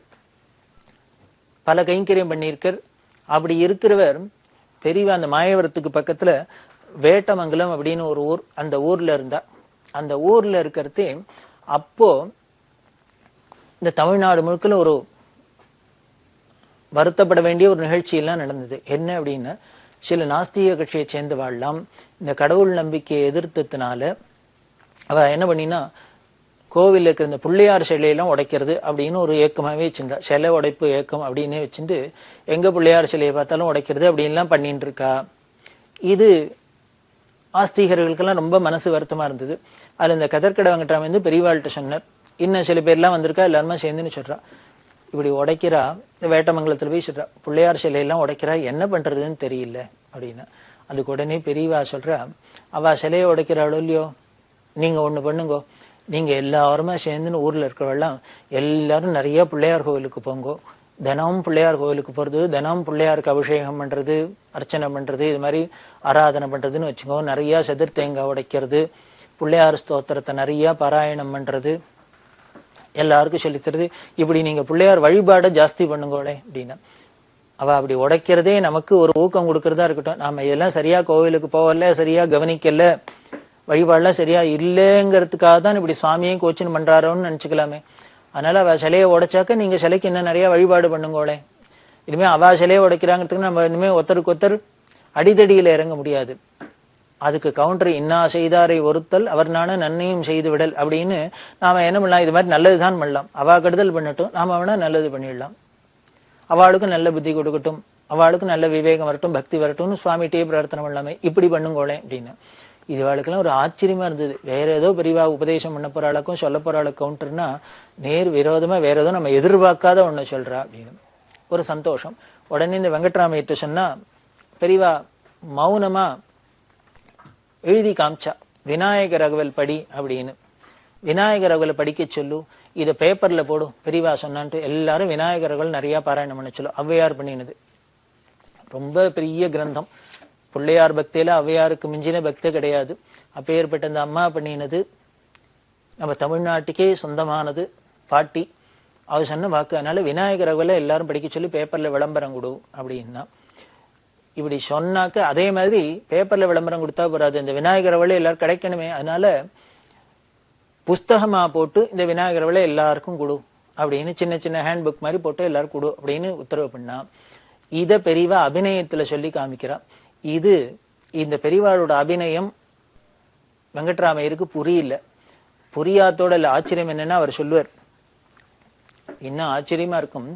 பல கைங்கரியம் பண்ணியிருக்கார். அப்படி இருக்கிறவர் பெரியவா அந்த மாயவரத்துக்கு பக்கத்துல வேட்டமங்கலம் அப்படின்னு ஒரு ஊர், அந்த ஊர்ல இருந்தா. அந்த ஊர்ல இருக்கிறதே அப்போ இந்த தமிழ்நாடு முழுக்கல ஒரு வருத்தப்பட வேண்டிய ஒரு நிகழ்ச்சி எல்லாம் நடந்தது. என்ன அப்படின்னா, சில நாஸ்திக கட்சியை சேர்ந்தவாழ்லாம் இந்த கடவுள் நம்பிக்கையை எதிர்த்ததுனால அவ என்ன பண்ணினா, கோவில் இருக்கிற இந்த பிள்ளையார் சிலையெல்லாம் உடைக்கிறது அப்படின்னு ஒரு ஏக்கமாவே வச்சிருந்தா. சிலை உடைப்பு ஏக்கம் அப்படின்னே வச்சுட்டு எங்க பிள்ளையார் சிலையை பார்த்தாலும் உடைக்கிறது அப்படின்லாம் பண்ணிட்டு இருக்கா. இது ஆஸ்திகர்களுக்கெல்லாம் ரொம்ப மனசு வருத்தமா இருந்தது. அதுல இந்த கதர்கடை வெங்கட்ராமன் வந்து பெரியவாள்கிட்ட சொன்னார். இன்னும் சில பேர்லாம் வந்திருக்கா, எல்லாருமே சேர்ந்துன்னு சொல்றா, இப்படி உடைக்கிறா, இந்த வேட்டமங்கலத்துல போய் சொல்றா, பிள்ளையார் சிலையெல்லாம் உடைக்கிறா, என்ன பண்றதுன்னு தெரியல அப்படின்னு. அதுக்கு உடனே பெரியவா சொல்றா, அவ சிலையை உடைக்கிறாளோ இல்லையோ, நீங்க ஒண்ணு பண்ணுங்கோ, நீங்க எல்லாருமே சேர்ந்துன்னு ஊர்ல இருக்கிறவெல்லாம் எல்லாரும் நிறைய பிள்ளையார் கோவிலுக்கு போங்கோ. தினமும் பிள்ளையார் கோவிலுக்கு போறது, தினமும் பிள்ளையாருக்கு அபிஷேகம் பண்றது, அர்ச்சனை பண்றது, இது மாதிரி ஆராதனை பண்றதுன்னு வச்சுக்கோ. நிறைய செதிர் தேங்காய் உடைக்கிறது, பிள்ளையார் ஸ்தோத்திரத்தை நிறைய பாராயணம் பண்றது, எல்லாருக்கும் சொல்லித்தருது. இப்படி நீங்க பிள்ளையார் வழிபாடை ஜாஸ்தி பண்ணுங்கோளே அப்படின்னா. அவ அப்படி உடைக்கிறதே நமக்கு ஒரு ஊக்கம் கொடுக்கறதா இருக்கட்டும். நாம இதெல்லாம் சரியா கோவிலுக்கு போகல, சரியா கவனிக்கல, வழிபாடுலாம் சரியா இல்லைங்கிறதுக்காக தான் இப்படி சுவாமியும் கோச்சின்னு பண்றாரோன்னு நினைச்சுக்கலாமே. அதனால அவ சிலையை உடைச்சாக்க நீங்க சிலைக்கு இன்னும் நிறைய வழிபாடு பண்ணுங்கோளே. இனிமே அவ சிலையை உடைக்கிறாங்கிறதுக்கு நம்ம இனிமே ஒருத்தருக்கு ஒருத்தர் அடிதடியில இறங்க முடியாது. அதுக்கு கவுண்டர், இன்னா செய்தாரை ஒருத்தல் அவர் நானு நன்மையும் செய்து விடல் அப்படின்னு நாம என்ன பண்ணலாம், இது மாதிரி நல்லதுதான் பண்ணலாம். அவ கெடுதல் பண்ணட்டும், நாம வேணா நல்லது பண்ணிடலாம். அவளுக்கும் நல்ல புத்தி கொடுக்கட்டும், அவளுக்கும் நல்ல விவேகம் வரட்டும், பக்தி வரட்டும்னு சுவாமிகிட்டே பிரார்த்தனை பண்ணலாமே, இப்படி பண்ணுங்கோளே அப்படின்னு. இதுவாளுக்கெல்லாம் ஒரு ஆச்சரியமா இருந்தது. வேற ஏதோ பெரியவா உபதேசம் பண்ண போறாளுக்கும் சொல்ல போறாளு கவுண்டர்னா நேர் விரோதமா வேற ஏதோ நம்ம எதிர்பார்க்காத ஒண்ணு சொல்றா அப்படின்னு ஒரு சந்தோஷம். உடனே இந்த வெங்கட்ராமையிட்ட சொன்னா, பெரியவா மௌனமா எழுதி காமிச்சா, விநாயகர் ரகவல் படி அப்படின்னு. விநாயகர் ரகவலை படிக்க சொல்லு, இதை பேப்பர்ல போடும் பெரியவா சொன்னான்ட்டு எல்லாரும் விநாயகர்கள் நிறைய பாராயணம் பண்ண சொல்லும். ஔவையார் பண்ணினது ரொம்ப பெரிய கிரந்தம். பிள்ளையார் பக்தியில ஔவையாருக்கு மிஞ்சின பக்தி கிடையாது. அப்பேற்பட்ட அந்த அம்மா பண்ணினது நம்ம தமிழ்நாட்டுக்கே சொந்தமானது. பாட்டி அவர் சொன்ன வாக்கு. அதனால விநாயகர்களை எல்லாரும் படிக்க சொல்லி பேப்பர்ல விளம்பரம் கொடு அப்படின்னா, இப்படி சொன்னாக்க அதே மாதிரி பேப்பர்ல விளம்பரம் கொடுத்தா போறாது, இந்த விநாயகர்களை எல்லாரும் கிடைக்கணுமே. அதனால புஸ்தகமா போட்டு இந்த விநாயகர்களை எல்லாருக்கும் கொடு அப்படின்னு சின்ன சின்ன ஹேண்ட் புக் மாதிரி போட்டு எல்லாரும் கொடு அப்படின்னு உத்தரவு பண்ணா, இத பெரியவா அபிநயத்துல சொல்லி காமிக்கிறா. இது இந்த பெரியவாளோட அபிநயம் வெங்கட்ராமையருக்கு புரியல. புரியாதோட இல்ல, ஆச்சரியம் என்னன்னா அவர் சொல்லுவார். இன்னும் ஆச்சரியமா இருக்கும்,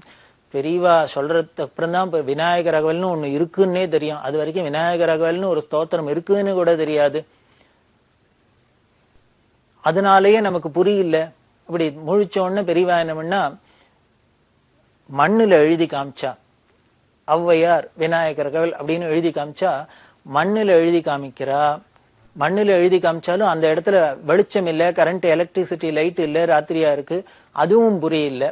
பெரியவா சொல்றதுக்கு அப்புறம் தான் இப்ப விநாயகர் அகவல்னு ஒண்ணு இருக்குன்னே தெரியும். அது வரைக்கும் விநாயகர் அகவல்னு ஒரு ஸ்தோத்திரம் இருக்குன்னு கூட தெரியாது. அதனாலேயே நமக்கு புரியல. இப்படி முழிச்ச உடனே பெரியவா என்ன பண்ணா, மண்ணுல எழுதி காமிச்சா. ஔவையார் விநாயகர் அகவல் அப்படின்னு எழுதி காமிச்சா, மண்ணுல எழுதி காமிக்கிறா. மண்ணுல எழுதி காமிச்சாலும் அந்த இடத்துல வெளிச்சம் இல்லை, கரண்ட் எலக்ட்ரிசிட்டி லைட் இல்லை, ராத்திரியா இருக்கு, அதுவும் புரியல.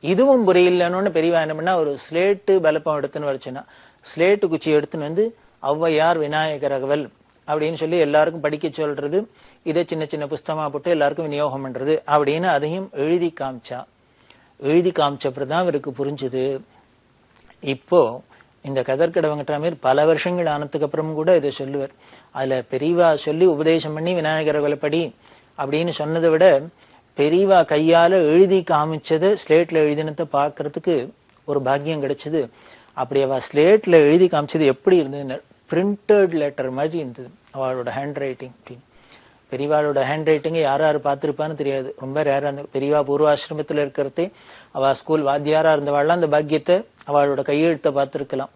இதுவும் புரியலன்னு பெரியவா என்ன பண்ணா, ஒரு ஸ்லேட்டு பலப்பம் எடுத்துன்னு வச்சுன்னா, ஸ்லேட்டு குச்சி எடுத்துன்னு வந்து ஔவையார் விநாயகர் அகவல் அப்படின்னு சொல்லி எல்லாருக்கும் படிக்க சொல்றது, இதை சின்ன சின்ன புஸ்தகமா போட்டு எல்லாருக்கும் விநியோகம் பண்றது அப்படின்னு அதையும் எழுதி காமிச்சா. எழுதி காமிச்சப்பதான் இவருக்கு புரிஞ்சுது. இப்போ இந்த கதர்கட வெங்கட்ராமையர் பல வருஷங்கள் ஆனதுக்கு அப்புறம் கூட இதை சொல்லுவார். அதுல பெரியவா சொல்லி உபதேசம் பண்ணி விநாயகர் அகவலை படி அப்படின்னு சொன்னதை விட பெரியவா கையால எழுதி காமிச்சது, ஸ்லேட்ல எழுதினத்தை பாக்குறதுக்கு ஒரு பாக்கியம் கிடைச்சது. அப்படி அவ ஸ்லேட்ல எழுதி காமிச்சது எப்படி இருந்ததுன்னு, பிரிண்டட் லெட்டர் மாதிரி இருந்தது அவளோட ஹேண்ட் ரைட்டிங். பெரியவாளோட ஹேண்ட் ரைட்டிங்கை யார் யார் பார்த்துருப்பான்னு தெரியாது, ரொம்ப ரேரா இருந்தது. பெரியவா பூர்வாசிரமத்தில் இருக்கிறதே அவ ஸ்கூல் வாத்தியாரா இருந்தவாள்லாம் அந்த பாக்கியத்தை அவளோட கையெழுத்தை பார்த்துருக்கலாம்.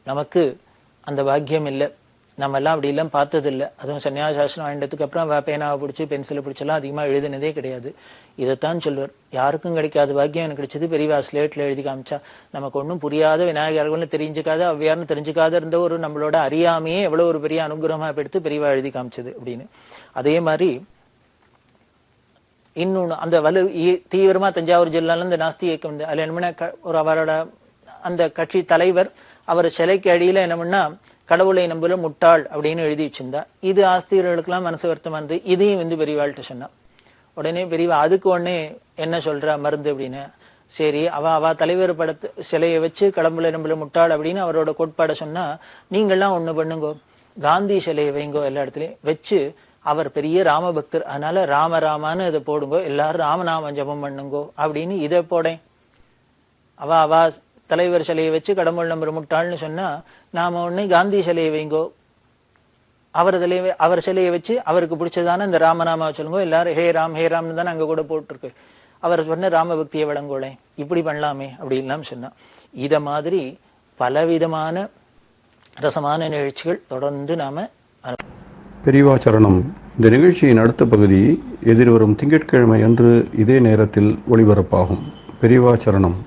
நமக்கு அந்த பாக்கியம் இல்லை, நம்ம எல்லாம் அப்படி எல்லாம் பார்த்தது இல்லை. அதுவும் சன்னியாசாசனம் வாங்கினதுக்கு அப்புறம் பேனாவை பிடிச்சி பென்சிலை பிடிச்செல்லாம் அதிகமா எழுதினதே கிடையாது. இதைத்தான் சொல்லுவார், யாருக்கும் கிடைக்காத பாக்கியம் எனக்கு கிடைச்சது, பெரியவா ஸ்லேட்ல எழுதி காமிச்சா. நமக்கு ஒன்றும் புரியாத விநாயகர்கள்னு தெரிஞ்சுக்காத, ஔவையார்னு தெரிஞ்சுக்காத இருந்த ஒரு நம்மளோட அறியாமையே எவ்வளவு ஒரு பெரிய அனுகிரகமா எடுத்து பெரியவா எழுதி காமிச்சது அப்படின்னு. அதே மாதிரி இன்னொன்னு, அந்த தீவிரமா தஞ்சாவூர் ஜில்லால இந்த நாஸ்தி இயக்கம் வந்து அதுல என்ன ஒரு அவரோட அந்த கட்சி தலைவர் அவர் சிலைக்கு அடியில என்ன பண்ணா, கடவுளை நம்பல முட்டாள் அப்படின்னு எழுதி வச்சிருந்தா. இது ஆஸ்திகர்களுக்கெல்லாம் மனசு வருத்தமா இருந்து இதையும் வந்து பெரியவாள்கிட்ட சொன்னா. உடனே பெரியவா அதுக்கு உடனே என்ன சொல்றா மருந்து அப்படின்னு. சரி, அவ தலைவர் படத்து சிலையை வச்சு கடவுளை நம்பல முட்டாள் அப்படின்னு அவரோட கோட்பாடை சொன்னா, நீங்கள்லாம் ஒண்ணு பண்ணுங்கோ, காந்தி சிலையை வைங்கோ, எல்லா இடத்துலயும் வச்சு, அவர் பெரிய ராம பக்தர், அதனால ராமராமான்னு இதை போடுங்கோ, எல்லாரும் ராமநாம ஜபம் பண்ணுங்கோ அப்படின்னு இதை போடேன். அவ தலைவர் சிலையை வச்சு கடவுள் நம்பர் முட்டாள்னு சொன்னா, நாம உடனே காந்தி சிலையை வைங்கோ, அவர் சிலையை வச்சு அவருக்கு பிடிச்சதான இந்த ராமநாமா சொல்லுங்க, எல்லாரும் ஹே ராம்னு தானே அங்க கூட போட்டிருக்கு, அவர் சொன்ன ராம பக்தியை வழங்கோளேன், இப்படி பண்ணலாமே அப்படின்லாம் சொன்னா. இத மாதிரி பலவிதமான ரசமான நிகழ்ச்சிகள் தொடர்ந்து நாம பெரியவாச்சரணம். இந்த நிகழ்ச்சியின் அடுத்த பகுதி எதிர்வரும் திங்கட்கிழமை அன்று இதே நேரத்தில் ஒளிபரப்பாகும். பெரியவாச்சரணம்.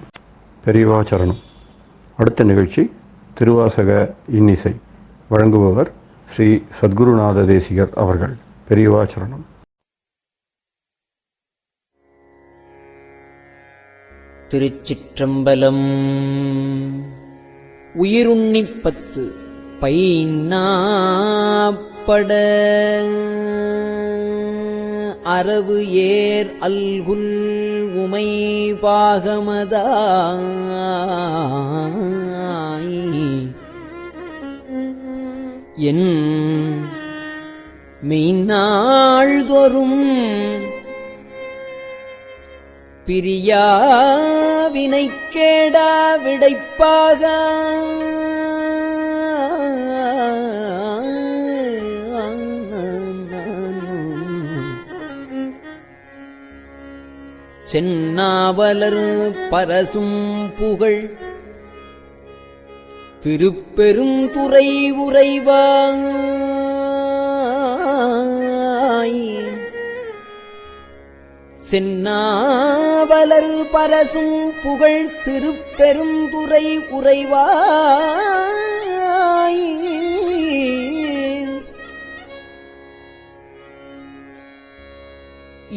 பெரியவாச்சரணம். அடுத்த நிகழ்ச்சி திருவாசக இன்னிசை. வழங்குபவர் ஸ்ரீ சத்குருநாத தேசிகர் அவர்கள். பெரியவாச்சரணம். திருச்சிற்றம்பலம். உயிருண்ணிப்பத்து பைநாப்பட அரவு ஏர் அல்குல் உமை பாகமதாய் என் மெய்நாள்தோறும் பிரியாவினை கேடா விடைப்பாக சென்னாவலர் பரசும் புகழ் திருப்பெருந்துறை உறைவாய் சென்னாவலர் பரசும் புகழ் திருப்பெருந்துறை உறைவாய்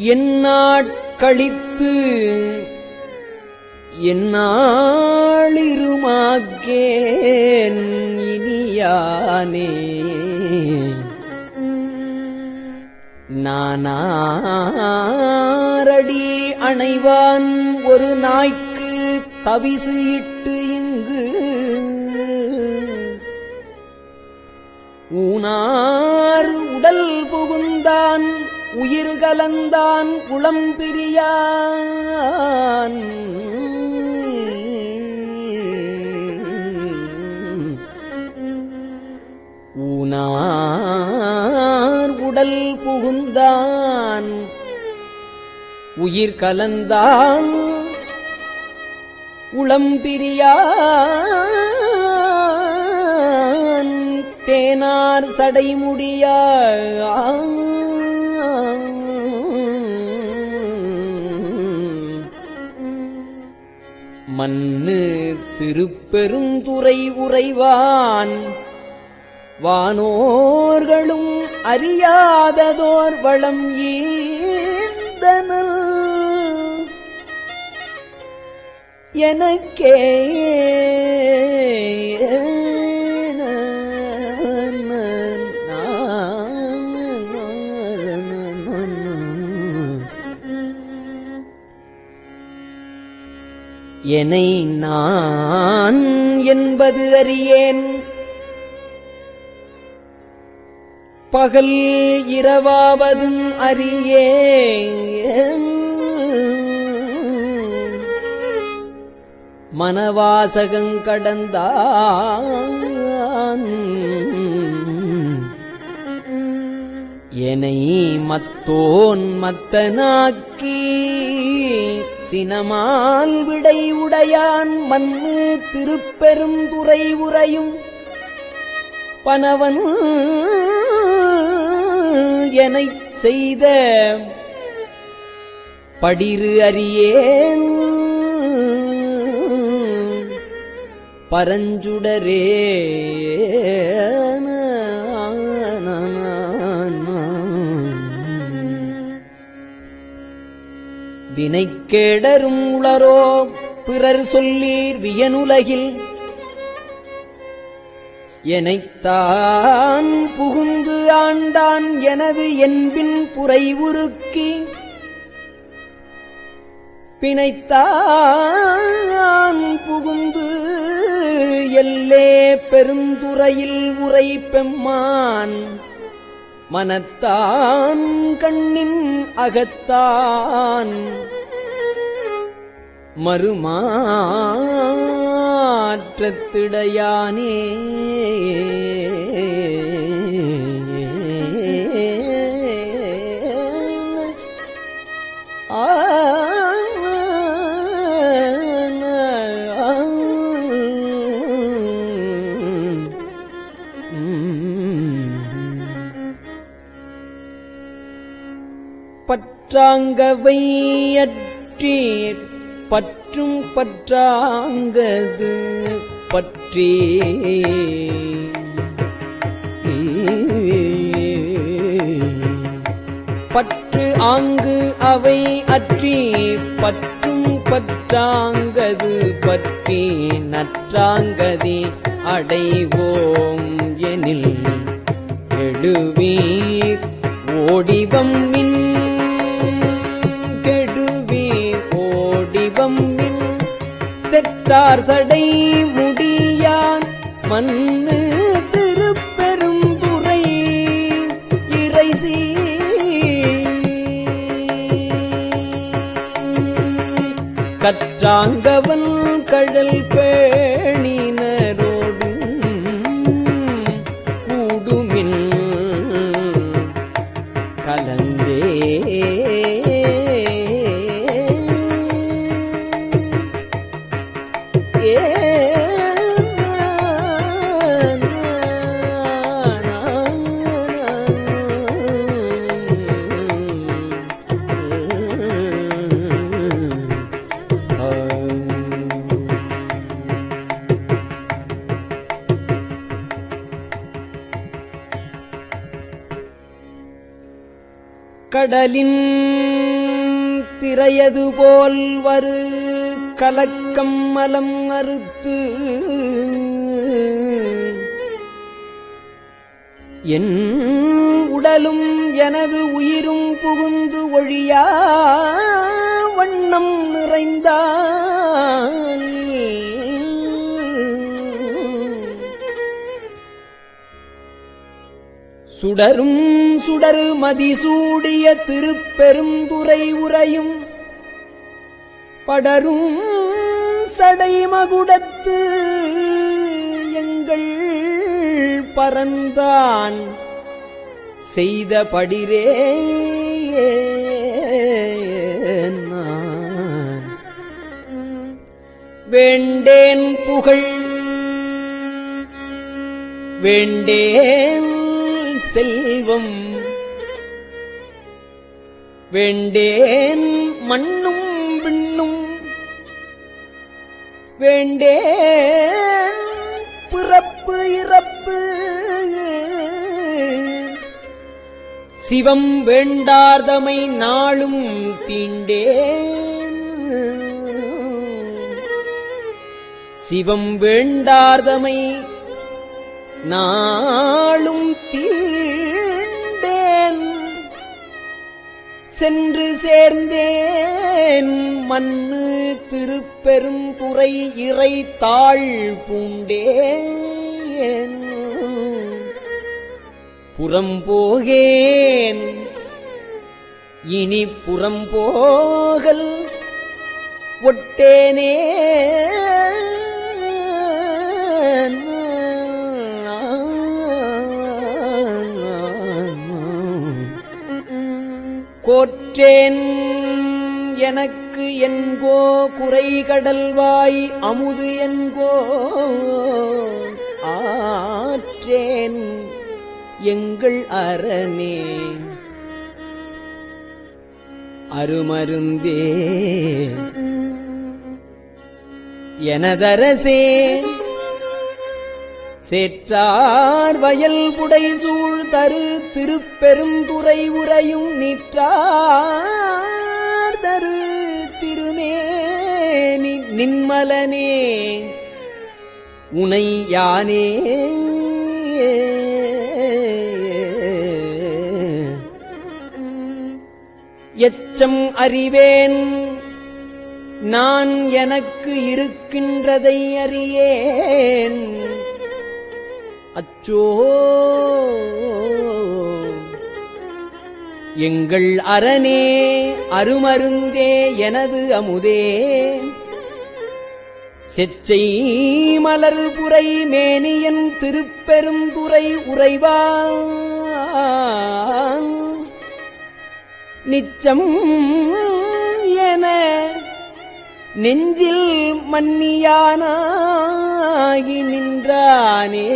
எந்நாட்களித்து எந்நாளிருமாக்கேன் இனியானே நானாரடி அணைவான் ஒரு நாய்க்கு தவிசு இட்டு இங்கு ஊனாறு உடல் புகுந்தான் உயிர் கலந்தான் குளம்பிரியான் ஊனார் உடல் புகுந்தான் உயிர் கலந்தான் உளம்பிரியான் தேனார் சடைமுடியான் மன்னு திருப்பெருந்துறை உறைவான் வானோர்களும் அறியாததோர் வளம் ஈந்தனல் எனக்கே என்னை நான் என்பது அறியேன் பகல் இரவாவதும் அறியேன் மனவாசகங்கடந்தான் என்னை மத்தோன் மத்தனாக்கி சினமால் விடை உடையான் மன்னு திருப்பெருந்துறை உறையும் பனவன் எனச் செய்த படிரு அறியேன் பரஞ்சுடரே வினைக்கேடரும் உளரோ பிறர் சொல்லீர் வியனுலகில் எனைத்தான் புகுந்து ஆண்டான் எனது என்பின் புரை உருக்கி பிணைத்தான் புகுந்து எல்லே பெருந்துறையில் உரை பெம்மான் மனத்தான் கண்ணின் அகத்தான் மறுமாற்றத்திடையானே பற்றாங்கவையற்றீர் பற்றும் பற்றாங்கது பற்றி பற்று ஆங்கு அவை அற்றீர் பற்றும் பற்றாங்கது பற்றி நற்றாங்கதி அடைவோம் எனில் கெடுவீர் ஓடிவம்மின் தெற்றார் சடை முடியான் மன்னு திருப்பெருந்துறை இறைசி கற்றாங்கவன் கழல் பேணினரோடும் கூடுமின் கலந்தே கடலின் திரையது போல் வரு கலக்கம் மலம் அறுத்து என் உடலும் எனது உயிரும் புகுந்து ஒழியா வண்ணம் நிறைந்தால் சுடரும் சுடரு மதிசூடிய திருப்பெருந்துறை உரையும் படரும் சடைமகுடத்து எங்கள் பரந்தான் செய்த படிரே நான் வேண்டேன் புகழ் வேண்டேன் செல்வம் வேண்டேன் மண்ணும் விண்ணும் வேண்டேன் பிறப்பு இறப்பு சிவம் வேண்டார்தமை நாளும் தீண்டேன் சிவம் வேண்டார்தமை நாளும் தீண்டேன் சென்று சேர்ந்தேன் மண்ணு திருப்பெருந்துறை இறை தாழ் பூண்டேன் புறம்போகேன் இனி புறம்போகல் ஒட்டேனே கோற்றேன் எனக்கு என்கோ குறைகடல்வாய் அமுது என்கோ ஆற்றேன் எங்கள் அரணே அருமருந்தே எனதரசே சேற்றார் வயல் புடை சூழ் தரு திருப்பெருந்துறை உரையும் நிற்றார் தரு திருமேனி நின்மலனே உனை யானே எச்சம் அறிவேன் நான் எனக்கு இருக்கின்றதை அறியேன் அச்சோ எங்கள் அரணே அருமருந்தே எனது அமுதே செச்சை மலர் புரை மேனியன் திருப்பெருந்துறை உறைவான் நிச்சம் என நெஞ்சில் மன்னியானாகி நின்றானே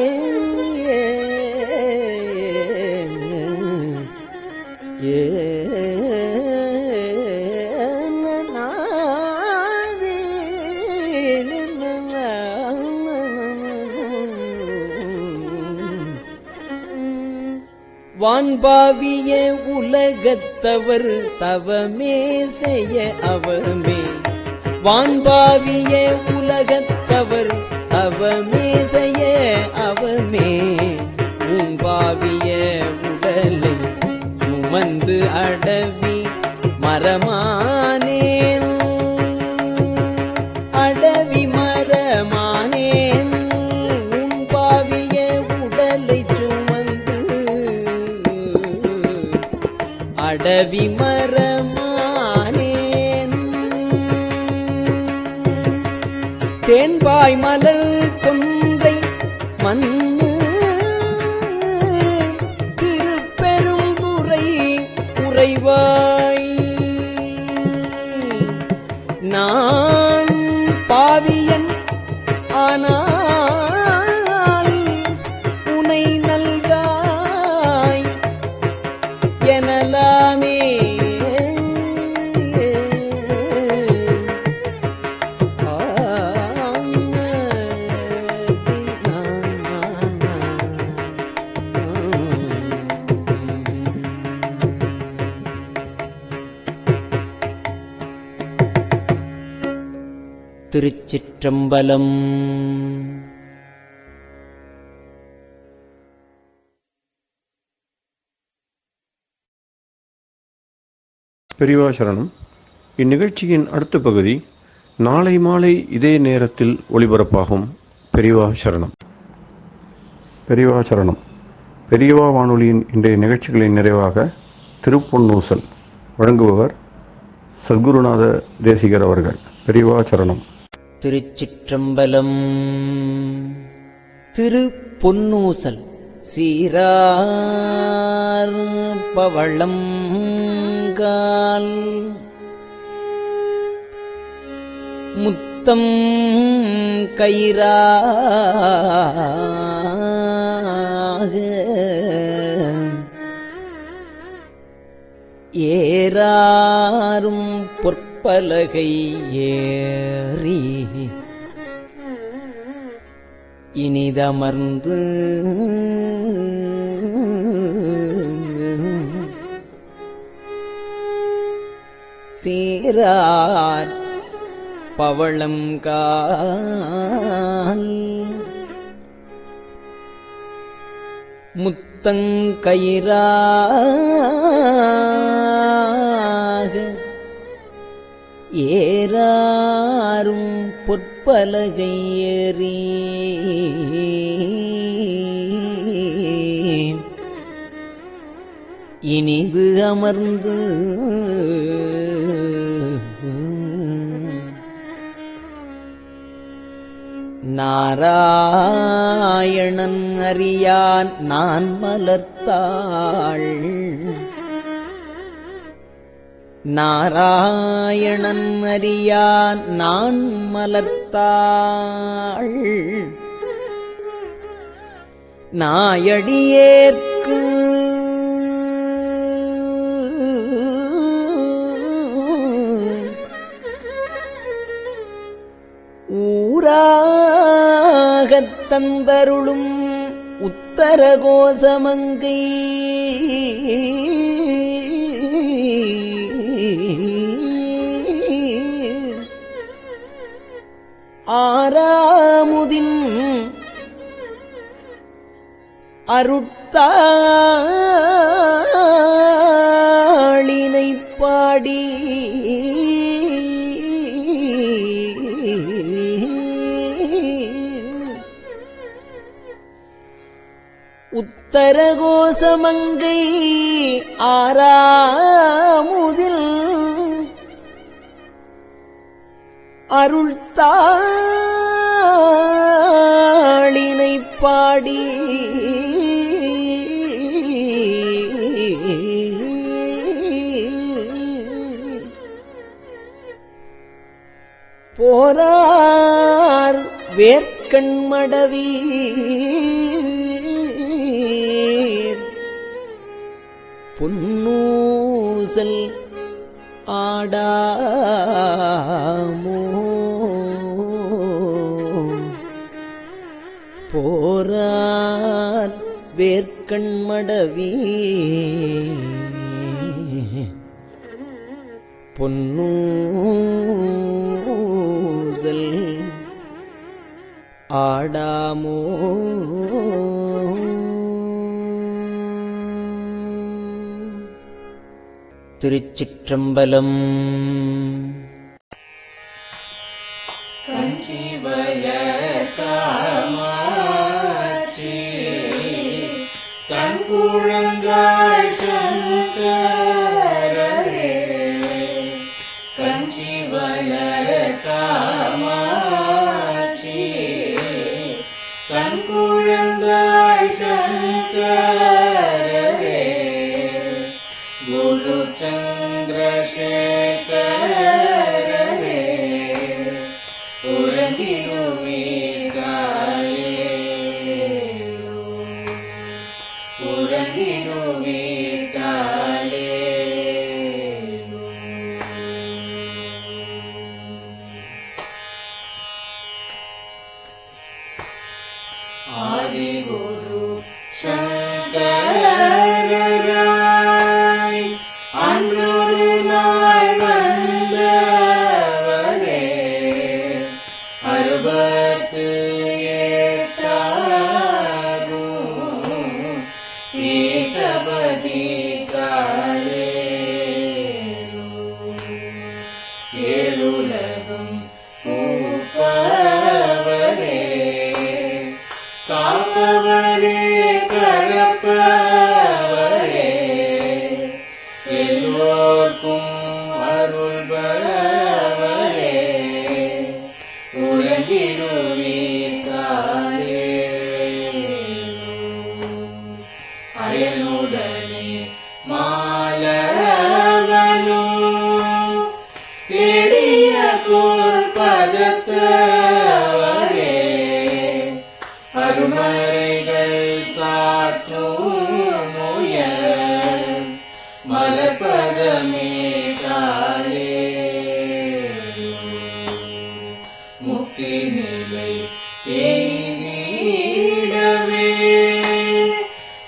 வான்பாவிய உலகத்தவர் தவமே செய்ய அவமே வான்பாவிய உலகத்தவர் தவமே செய்ய அவமே உம்பாவிய உடலை சுமந்து அடவி மரமானேன் அடவி மரமானேன் உம்பாவிய உடலை சுமந்து அடவி மரமானேன் தேன்பாய் மலர் கொன்றை மண்ணு திருப்பெருந்துறை உறைவாய் நான் பாவியன் ஆனால் உனை நல்காய் எனலாமே திருச்சிற்றம்பலம். பெரியவா சரணம். இந்நிகழ்ச்சியின் அடுத்த பகுதி நாளை மாலை இதே நேரத்தில் ஒளிபரப்பாகும். பெரியவா சரணம். பெரியவா சரணம். பெரியவா வானொலியின் இன்றைய நிகழ்ச்சிகளின் நிறைவாக திருப்பொன்னூசல் வழங்குபவர் சத்குருநாத தேசிகர் அவர்கள். பெரியவா சரணம். திருச்சிற்றம்பலம். திரு பொன்னூசல். சீரார் பவளம் கால் முத்தம் கயிறாக ஏறாரும் பொற்பலகை ஏறி இனிதமர்ந்து சீரார் பவளம் கால் முத்தங்கயிறாக ஏறாரும் பொற்பலகை ஏறி இனிது அமர்ந்து நாராயணன் அறியான் நான் மலர்த்தாள். நாராயணன் அறியான் நான் மலர்த்தாள். நாயடியேற்கு ஊராகத் தந்தருளும் உத்தர கோசமங்கை ஆராமுதின் அருட்தாளினை பாடி உத்தரகோசமங்கை ஆராமுதில் அருள்தாளினை பாடி போரார் வேர்க்கண்மடவி பொன்னூசல் ஆடாமோ போரார் வேர்க்கண்மடவி பொன்னூசல் ஆடாமோ. திருச்சிற்றம்பலம். காப்பவரே கடப்பவரே எல்லோர்க்கும் அருள்பவரே உலகிடுவீர்காலே அயனுடனே மாலவனோ தேடிய பொற்பதத்தவரே அருமறைகள் சாற்றும் முயல் மலர்பதமே காலே முக்தி நிலை எய்திடவே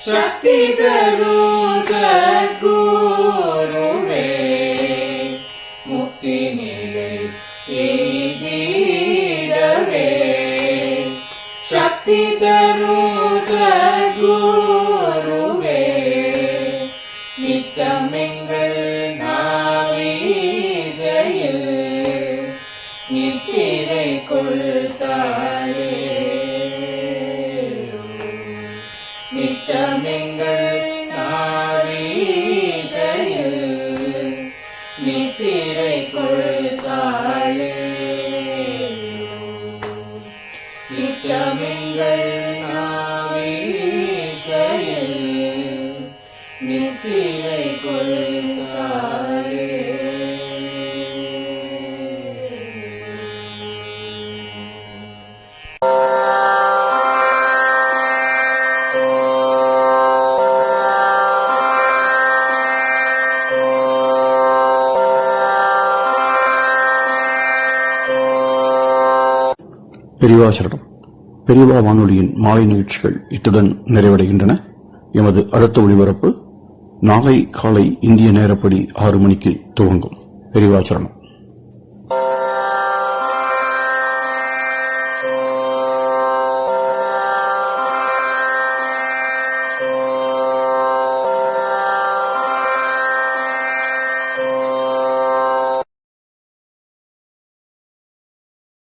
சக்தி தரும் சத்குருவே முக்தி நிலை எய்திடவே சக்தி தரும் சத்குருவே நித்தமெங்கள் நாவீசையில் நித்திரை கொள்தாயே நித்தமெங்கள் நாவீசையில் நித்திரை கொள்தாயே நித்தமெங்கள் நாவீசையில் நித்திரை கொள்தாயே பெரியவா சரணம். பெரியவா வானொலியின் மாலை நிகழ்ச்சிகள் இத்துடன் நிறைவடைகின்றன. எமது அடுத்த ஒளிபரப்பு நாளை காலை இந்திய நேரப்படி 6 மணிக்கு துவங்கும். பெரியவா சரணம்.